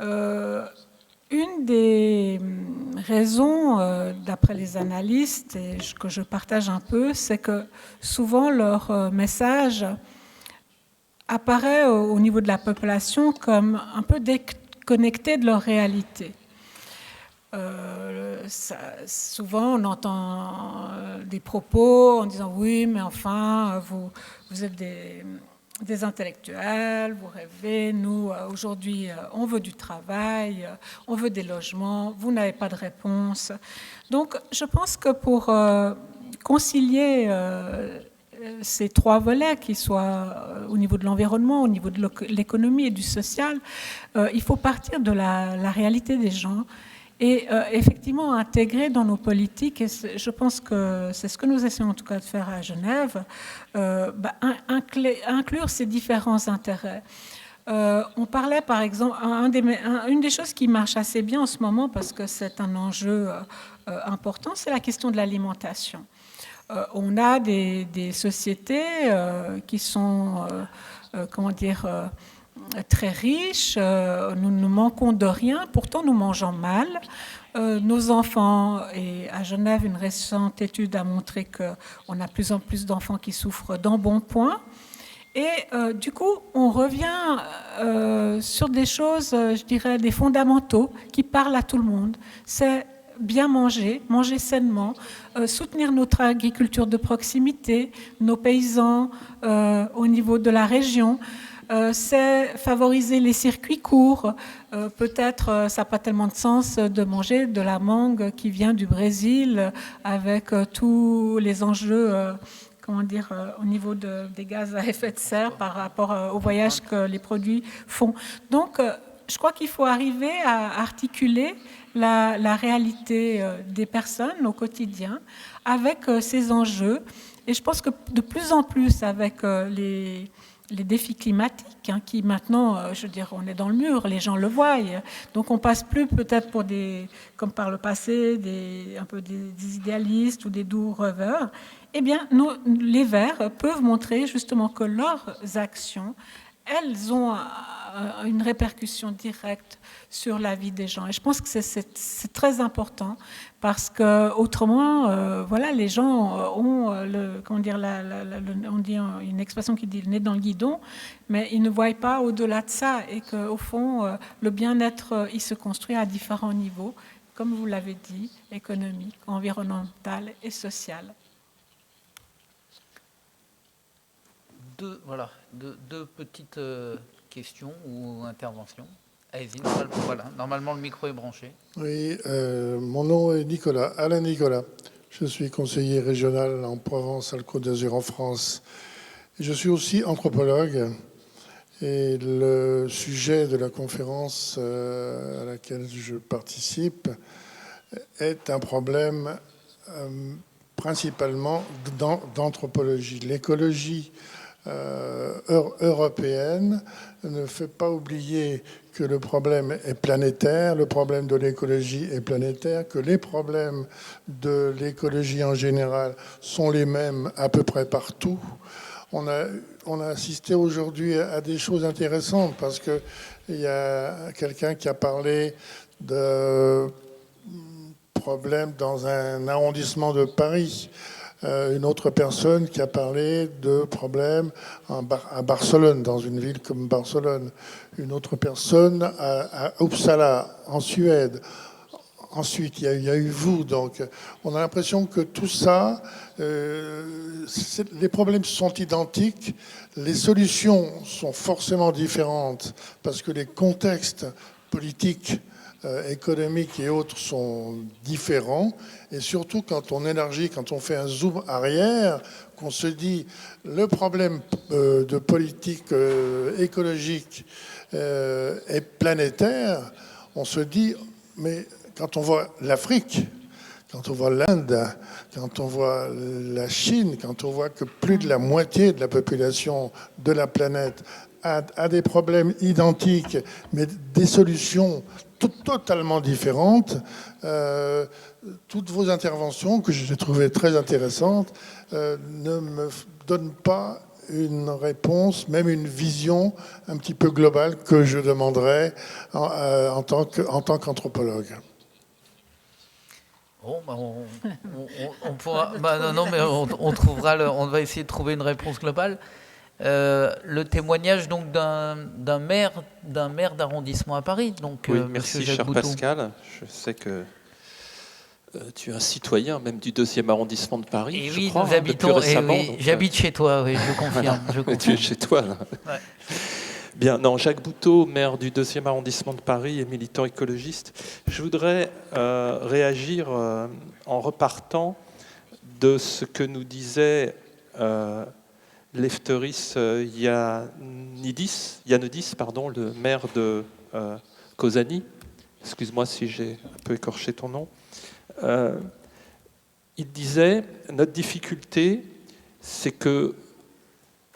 Une des raisons, d'après les analystes, et que je partage un peu, c'est que souvent leur message apparaît au niveau de la population comme un peu déconnecté de leur réalité. Souvent, on entend des propos en disant « oui, mais enfin, vous êtes des intellectuels, vous rêvez, nous, aujourd'hui, on veut du travail, on veut des logements, vous n'avez pas de réponse. » Donc, je pense que pour concilier ces trois volets, qui soient au niveau de l'environnement, au niveau de l'économie et du social, il faut partir de la réalité des gens et effectivement intégrer dans nos politiques, et je pense que c'est ce que nous essayons en tout cas de faire à Genève, inclure ces différents intérêts. On parlait par exemple, une des choses qui marche assez bien en ce moment, parce que c'est un enjeu important, c'est la question de l'alimentation. On a des sociétés qui sont, très riches, nous ne manquons de rien, pourtant nous mangeons mal. Nos enfants, et à Genève, une récente étude a montré qu'on a de plus en plus d'enfants qui souffrent d'embonpoint. Et du coup, on revient sur des choses, je dirais, des fondamentaux qui parlent à tout le monde. C'est bien manger, manger sainement, soutenir notre agriculture de proximité, nos paysans au niveau de la région. C'est favoriser les circuits courts. Peut-être ça n'a pas tellement de sens de manger de la mangue qui vient du Brésil avec tous les enjeux au niveau des gaz à effet de serre par rapport au voyage que les produits font. Donc, je crois qu'il faut arriver à articuler la réalité des personnes au quotidien avec ces enjeux. Et je pense que de plus en plus, avec les défis climatiques, qui maintenant, je veux dire, on est dans le mur, les gens le voient. Donc on passe plus peut-être pour comme par le passé, un peu des idéalistes ou des doux rêveurs. Eh bien, les Verts peuvent montrer justement que leurs actions, elles ont une répercussion directe sur la vie des gens. Et je pense que c'est très important parce que autrement, voilà, les gens ont on dit une expression qui dit le nez dans le guidon, mais ils ne voient pas au-delà de ça et qu'au fond, le bien-être, il se construit à différents niveaux, comme vous l'avez dit, économique, environnemental et social.
Deux petites questions ou interventions. Allez-y, normalement le micro est branché.
Oui, mon nom est Nicolas, Alain Nicolas. Je suis conseiller régional en Provence-Alpes-Côte d'Azur en France. Je suis aussi anthropologue et le sujet de la conférence à laquelle je participe est un problème principalement d'anthropologie. L'écologie européenne ne fait pas oublier que le problème est planétaire, le problème de l'écologie est planétaire, que les problèmes de l'écologie en général sont les mêmes à peu près partout. On a assisté aujourd'hui à des choses intéressantes parce qu'il y a quelqu'un qui a parlé de problèmes dans un arrondissement de Paris. Une autre personne qui a parlé de problèmes à Barcelone, dans une ville comme Barcelone. Une autre personne à Uppsala, en Suède. Ensuite, il y a eu vous. Donc, on a l'impression que tout ça, les problèmes sont identiques, les solutions sont forcément différentes parce que les contextes politiques, économiques et autres sont différents. Et surtout, quand on élargit, quand on fait un zoom arrière, qu'on se dit le problème de politique écologique est planétaire, on se dit, mais quand on voit l'Afrique, quand on voit l'Inde, quand on voit la Chine, quand on voit que plus de la moitié de la population de la planète a des problèmes identiques, mais des solutions totalement différentes, toutes vos interventions, que j'ai trouvées très intéressantes, ne me donnent pas une réponse, même une vision un petit peu globale que je demanderais en tant qu'anthropologue.
Bon, on pourra. Non, mais on trouvera. On va essayer de trouver une réponse globale. Le témoignage donc d'un maire d'arrondissement à Paris. Donc,
oui, merci, cher
Bouton.
Pascal. Je sais que tu es un citoyen même du 2e arrondissement de Paris.
Et
je
oui,
crois,
nous habitons.
depuis récemment,
Oui, j'habite chez toi. Oui, je confirme.
Voilà. Tu es chez toi là. Ouais. Bien, non, Jacques Bouteau, maire du 2e arrondissement de Paris et militant écologiste. Je voudrais réagir en repartant de ce que nous disait Lefteris Yannudis, le maire de Kozani. Excuse-moi si j'ai un peu écorché ton nom. Il disait, notre difficulté, c'est que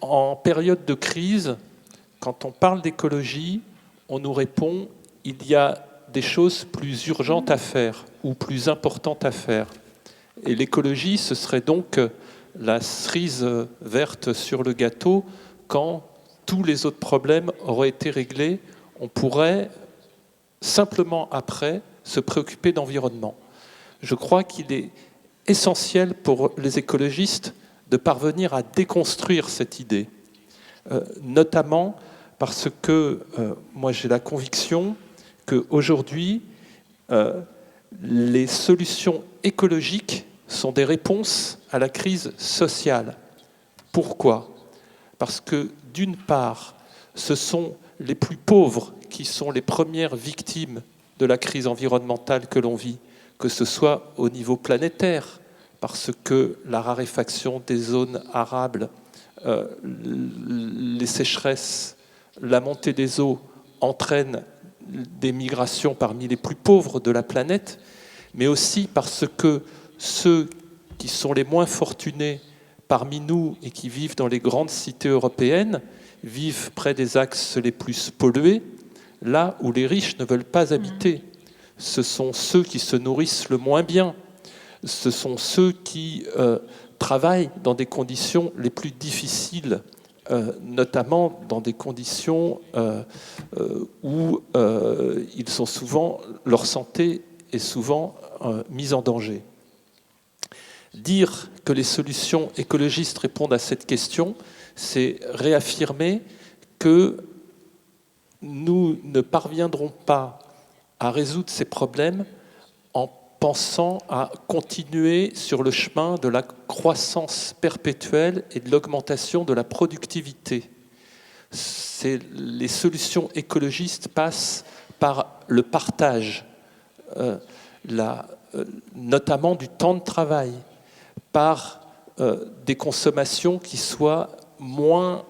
en période de crise, quand on parle d'écologie, on nous répond il y a des choses plus urgentes à faire ou plus importantes à faire. Et l'écologie, ce serait donc la cerise verte sur le gâteau. Quand tous les autres problèmes auraient été réglés, on pourrait simplement après se préoccuper d'environnement. Je crois qu'il est essentiel pour les écologistes de parvenir à déconstruire cette idée, notamment parce que moi j'ai la conviction qu'aujourd'hui, les solutions écologiques sont des réponses à la crise sociale. Pourquoi ? Parce que d'une part, ce sont les plus pauvres qui sont les premières victimes de la crise environnementale que l'on vit, que ce soit au niveau planétaire, parce que la raréfaction des zones arables, les sécheresses, la montée des eaux entraînent des migrations parmi les plus pauvres de la planète, mais aussi parce que ceux qui sont les moins fortunés parmi nous et qui vivent dans les grandes cités européennes vivent près des axes les plus pollués, là où les riches ne veulent pas habiter. Ce sont ceux qui se nourrissent le moins bien. Ce sont ceux qui travaillent dans des conditions les plus difficiles, notamment dans des conditions où ils sont souvent, leur santé est souvent mise en danger. Dire que les solutions écologistes répondent à cette question, c'est réaffirmer que nous ne parviendrons pas à résoudre ces problèmes en pensant à continuer sur le chemin de la croissance perpétuelle et de l'augmentation de la productivité. Les solutions écologistes passent par le partage, notamment du temps de travail, par des consommations qui soient moins,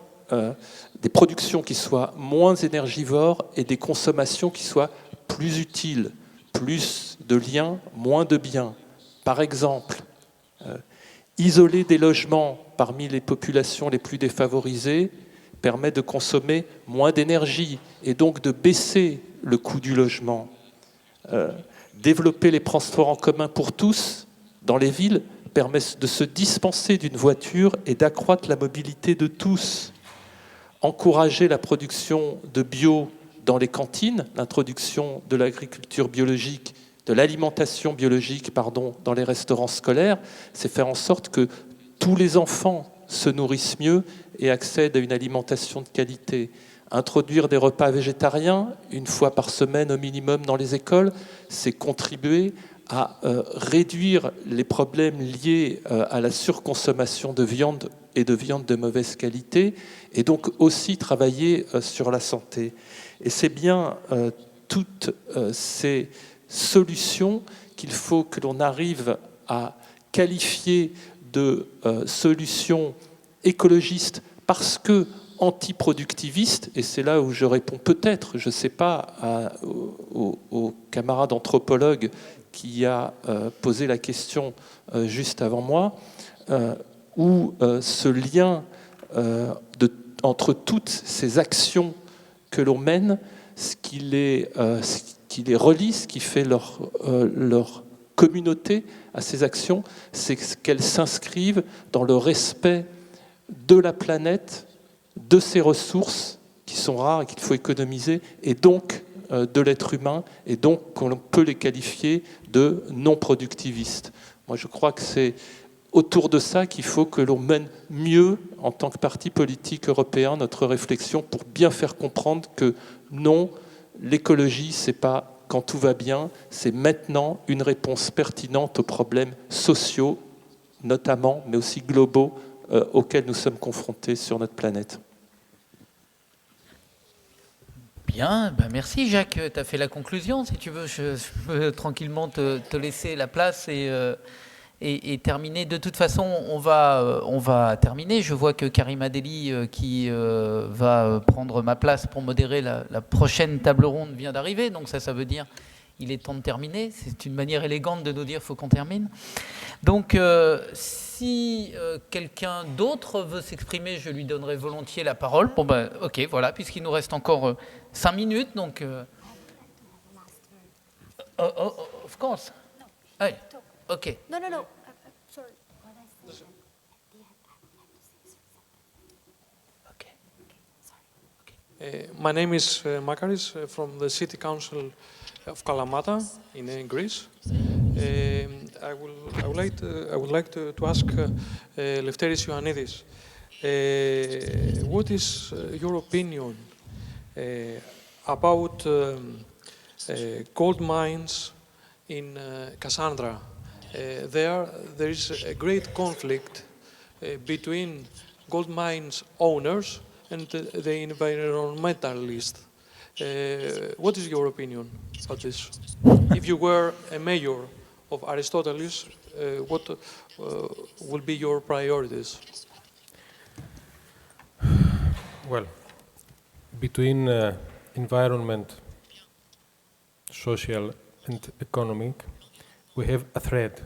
des productions qui soient moins énergivores et des consommations qui soient plus utiles, plus de liens, moins de biens. Par exemple, isoler des logements parmi les populations les plus défavorisées permet de consommer moins d'énergie et donc de baisser le coût du logement. Développer les transports en commun pour tous dans les villes permet de se dispenser d'une voiture et d'accroître la mobilité de tous. Encourager la production de bio dans les cantines, l'introduction de l'agriculture biologique de l'alimentation biologique dans les restaurants scolaires, c'est faire en sorte que tous les enfants se nourrissent mieux et accèdent à une alimentation de qualité. Introduire des repas végétariens une fois par semaine au minimum dans les écoles, c'est contribuer à réduire les problèmes liés à la surconsommation de viande et de viande de mauvaise qualité, et donc aussi travailler sur la santé. Et c'est bien toutes ces solutions qu'il faut que l'on arrive à qualifier de solutions écologistes parce que antiproductivistes, et c'est là où je réponds peut-être, je ne sais pas, au camarade anthropologue qui a posé la question juste avant moi, où ce lien entre toutes ces actions que l'on mène, ce qui les relie, ce qui fait leur communauté à ces actions, c'est qu'elles s'inscrivent dans le respect de la planète, de ses ressources qui sont rares et qu'il faut économiser, et donc de l'être humain, et donc qu'on peut les qualifier de non-productivistes. Moi, je crois que c'est autour de ça qu'il faut que l'on mène mieux, en tant que parti politique européen, notre réflexion pour bien faire comprendre que non, l'écologie, c'est pas quand tout va bien, c'est maintenant une réponse pertinente aux problèmes sociaux, notamment, mais aussi globaux, auxquels nous sommes confrontés sur notre planète.
Bien, ben merci Jacques, tu as fait la conclusion. Si tu veux, je peux tranquillement te laisser la place et terminer. De toute façon, on va terminer. Je vois que Karim Adeli, qui va prendre ma place pour modérer la prochaine table ronde, vient d'arriver. Donc ça veut dire il est temps de terminer. C'est une manière élégante de nous dire qu'il faut qu'on termine. Donc si quelqu'un d'autre veut s'exprimer, je lui donnerai volontiers la parole. Bon ben ok, voilà, puisqu'il nous reste encore 5 minutes. Donc of course. Hey, ok.
No. Sorry.
My name is Makaris from the City Council of Kalamata in Greece. I would like to ask Lefteris Ioannidis, what is your opinion about gold mines in Cassandra? There is a great conflict between gold mines owners and the environmentalists. What is your opinion about this? If you were a mayor of Aristoteles, what would be your priorities?
Well, between environment, social and economic, we have a thread,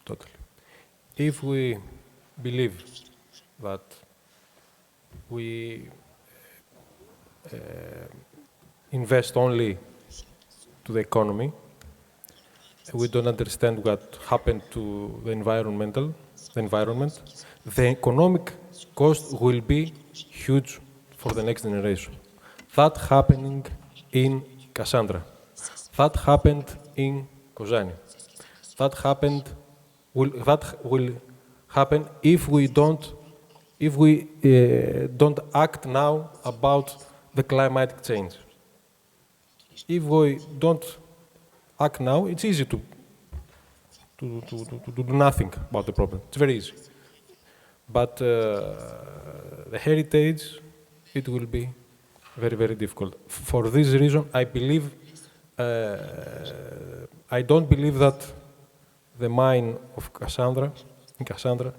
totally. If we believe that we invest only to the economy, we don't understand what happened to the environment, the economic cost will be huge for the next generation. That happening in Cassandra. That happened in Kozani. That will happen if we don't act now about the climatic change. If we don't act now, it's easy to do nothing about the problem. It's very easy. But the heritage, it will be very, very difficult. For this reason, I believe, I don't believe that the mine of Cassandra, in Cassandra,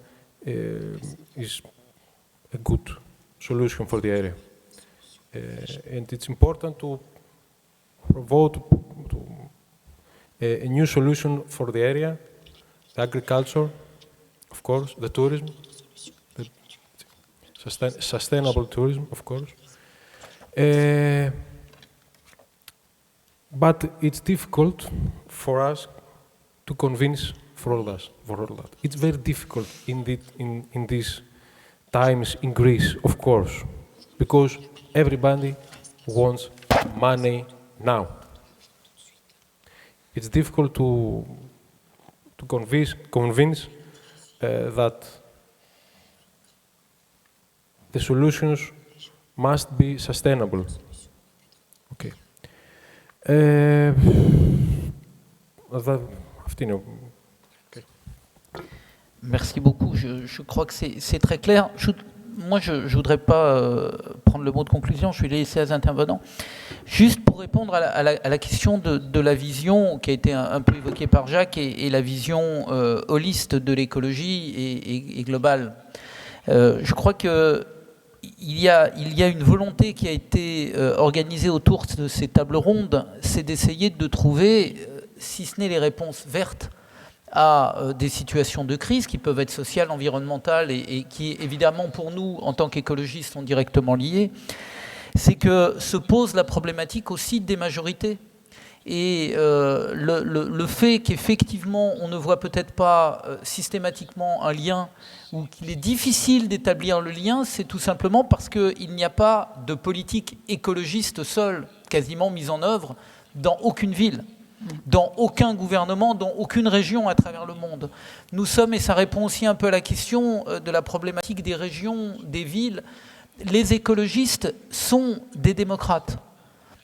is a good solution for the area. And it's important to vote to a new solution for the area, the agriculture, of course, the tourism, the sustainable tourism, of course. But it's difficult for us to convince for all that. It's very difficult in these times in Greece, of course, because everybody wants money now. it's difficult to convince that the solutions must be sustainable. Okay. Αυτή είναι.
Merci beaucoup. Je crois que c'est très clair. Moi, je ne voudrais pas prendre le mot de conclusion, je vais laisser aux intervenants. Juste pour répondre à la question de la vision qui a été un peu évoquée par Jacques et la vision holiste de l'écologie et globale. Je crois qu'il y a une volonté qui a été organisée autour de ces tables rondes, c'est d'essayer de trouver, si ce n'est les réponses vertes, à des situations de crise qui peuvent être sociales, environnementales et qui, évidemment, pour nous, en tant qu'écologistes, sont directement liées, c'est que se pose la problématique aussi des majorités. Et le fait qu'effectivement, on ne voit peut-être pas systématiquement un lien ou qu'il est difficile d'établir le lien, c'est tout simplement parce qu'il n'y a pas de politique écologiste seule, quasiment mise en œuvre, dans aucune ville, dans aucun gouvernement, dans aucune région à travers le monde. Nous sommes, et ça répond aussi un peu à la question de la problématique des régions, des villes, les écologistes sont des démocrates.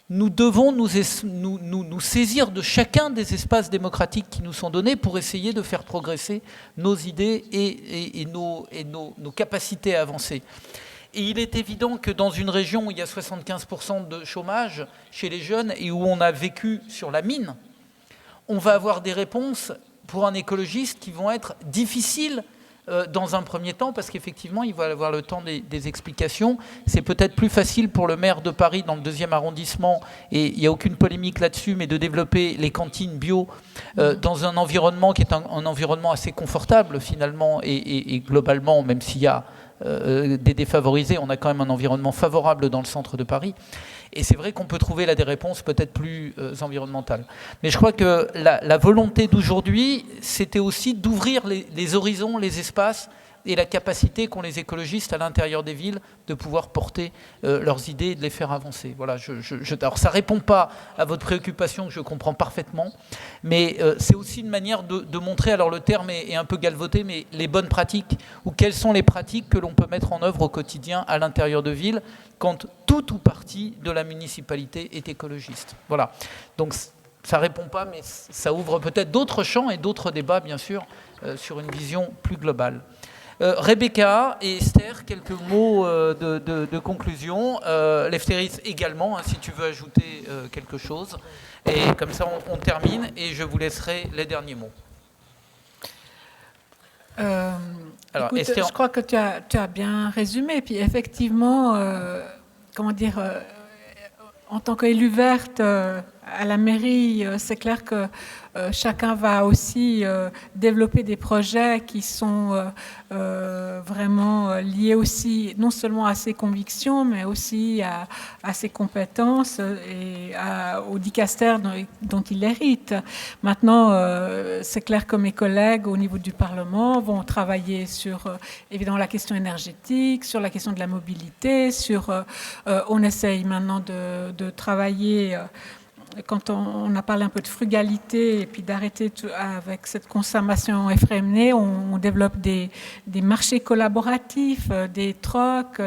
Nous devons nous saisir de chacun des espaces démocratiques qui nous sont donnés pour essayer de faire progresser nos idées et nos capacités à avancer. Et il est évident que dans une région où il y a 75% de chômage chez les jeunes et où on a vécu sur la mine, on va avoir des réponses pour un écologiste qui vont être difficiles dans un premier temps, parce qu'effectivement, il va avoir le temps des explications. C'est peut-être plus facile pour le maire de Paris, dans le 2e arrondissement, et il n'y a aucune polémique là-dessus, mais de développer les cantines bio dans un environnement qui est un environnement assez confortable, finalement, et globalement, même s'il y a des défavorisés, on a quand même un environnement favorable dans le centre de Paris. Et c'est vrai qu'on peut trouver là des réponses peut-être plus environnementales. Mais je crois que la volonté d'aujourd'hui, c'était aussi d'ouvrir les horizons, les espaces et la capacité qu'ont les écologistes à l'intérieur des villes de pouvoir porter leurs idées et de les faire avancer. Voilà, alors ça ne répond pas à votre préoccupation que je comprends parfaitement, mais c'est aussi une manière de montrer, alors le terme est un peu galvaudé, mais les bonnes pratiques, ou quelles sont les pratiques que l'on peut mettre en œuvre au quotidien à l'intérieur de villes quand tout ou partie de la municipalité est écologiste. Voilà, donc ça ne répond pas, mais ça ouvre peut-être d'autres champs et d'autres débats, bien sûr, sur une vision plus globale. Rebecca et Esther, quelques mots de conclusion. Lefteris également, hein, si tu veux ajouter quelque chose. Et comme ça, on termine et je vous laisserai les derniers mots.
Alors, écoute, Esther, je crois que tu as bien résumé. Puis effectivement, en tant qu'élue verte à la mairie, c'est clair que chacun va aussi développer des projets qui sont vraiment liés aussi non seulement à ses convictions, mais aussi à ses compétences et au dicaster dont il hérite. Maintenant, c'est clair que mes collègues au niveau du Parlement vont travailler sur évidemment la question énergétique, sur la question de la mobilité, on essaye maintenant de travailler. Quand on a parlé un peu de frugalité et puis d'arrêter avec cette consommation effrénée, on développe des marchés collaboratifs, des trocs,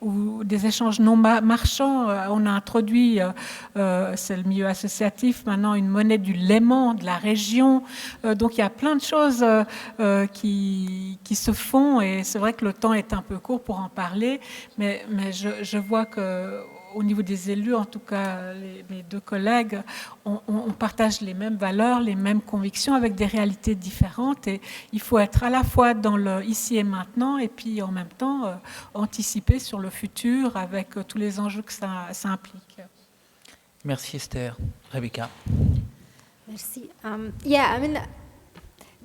ou des échanges non marchands. On a introduit, c'est le milieu associatif, maintenant une monnaie du Léman, de la région. Donc il y a plein de choses qui se font et c'est vrai que le temps est un peu court pour en parler, mais je vois que au niveau des élus, en tout cas, mes deux collègues, on partage les mêmes valeurs, les mêmes convictions avec des réalités différentes. Et il faut être à la fois dans le ici et maintenant et puis en même temps anticiper sur le futur avec tous les enjeux que ça implique.
Merci Esther. Rebecca.
Merci. Yeah, I mean,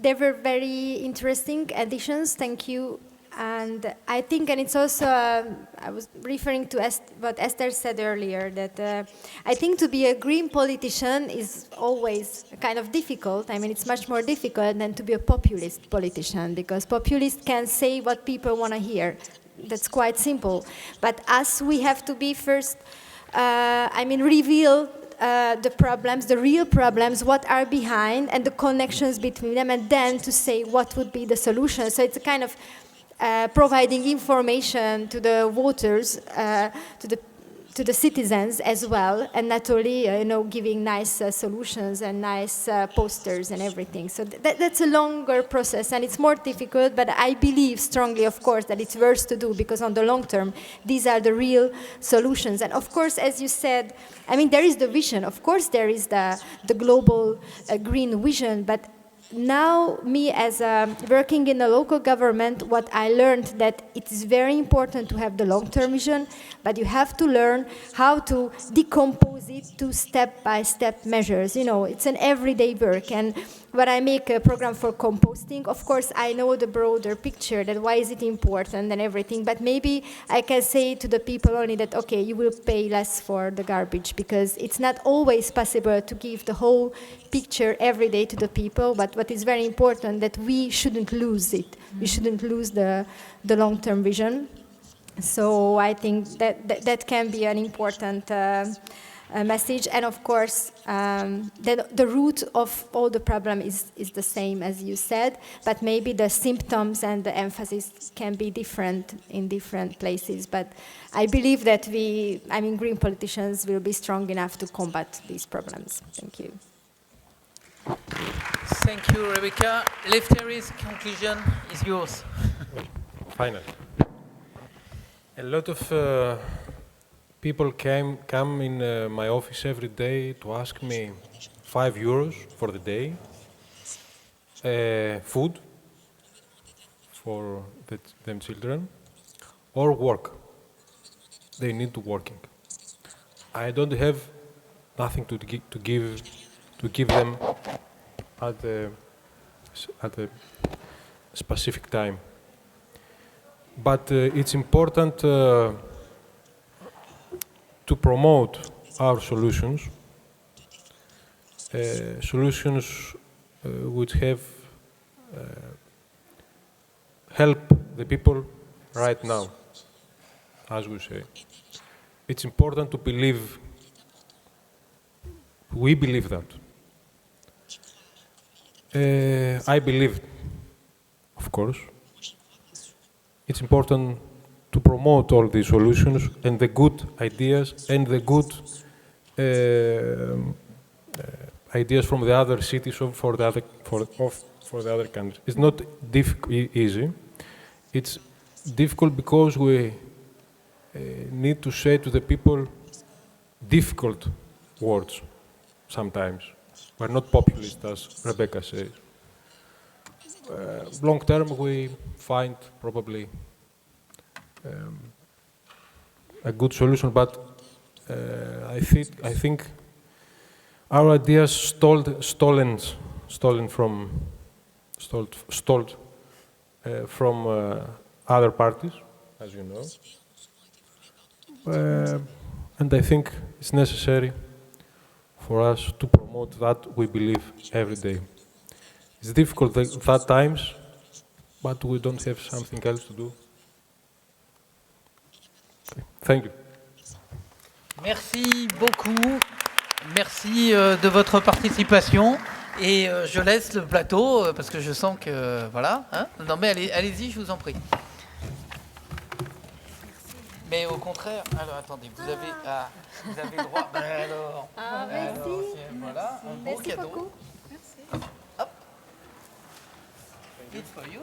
they were very interesting additions. Thank you. And I think, and it's also, I was referring to what Esther said earlier, that I think to be a green politician is always kind of difficult. I mean, it's much more difficult than to be a populist politician, because populists can say what people want to hear. That's quite simple. But us, we have to be first, reveal the problems, the real problems, what are behind, and the connections between them, and then to say what would be the solution. So it's a kind of providing information to the voters, to the citizens as well, and not only giving nice solutions and nice posters and everything. So that's a longer process, and it's more difficult, but I believe strongly, of course, that it's worth to do, because on the long term, these are the real solutions. And of course, as you said, I mean, there is the vision. Of course, there is the global green vision, but now, me as working in a local government, what I learned that it is very important to have the long-term vision, but you have to learn how to decompose it to step-by-step measures. It's an everyday work. And when I make a program for composting, of course, I know the broader picture, that why is it important and everything, but maybe I can say to the people only that, okay, you will pay less for the garbage, because it's not always possible to give the whole picture every day to the people, but what is very important, that we shouldn't lose it. We shouldn't lose the long-term vision. So I think that can be an important message. And of course, the root of all the problem is the same, as you said, but maybe the symptoms and the emphasis can be different in different places. But I believe that green politicians will be strong enough to combat these problems. Thank you.
Thank you, Rebecca. Lefteris, conclusion is yours.
Finally. A lot of people come in my office every day to ask me €5 for the day, food for them children, or work. They need to working. I don't have nothing to give them at a specific time. But it's important to promote our solutions, which have help the people right now, as we say. It's important to believe. We believe that. I believe, of course. It's important to promote all these solutions and the good ideas and the good ideas from the other cities or for the other countries. It's not easy. It's difficult because we need to say to the people difficult words sometimes. We're not populist, as Rebecca says. Long term, we find probably a good solution, but I think our ideas stolen from other parties, as you know, and I think it's necessary for us to promote that we believe every day. It's difficult at times, but we don't have something else to do. Okay. Thank you.
Merci beaucoup. Merci de votre participation. Et je laisse le plateau parce que je sens que... Voilà. Hein, non mais allez-y, je vous en prie. Mais au contraire... Alors attendez, vous avez le droit... alors,
merci.
Voilà, un beau
Merci
cadeau.
beaucoup. Merci.
Hop. It's for you.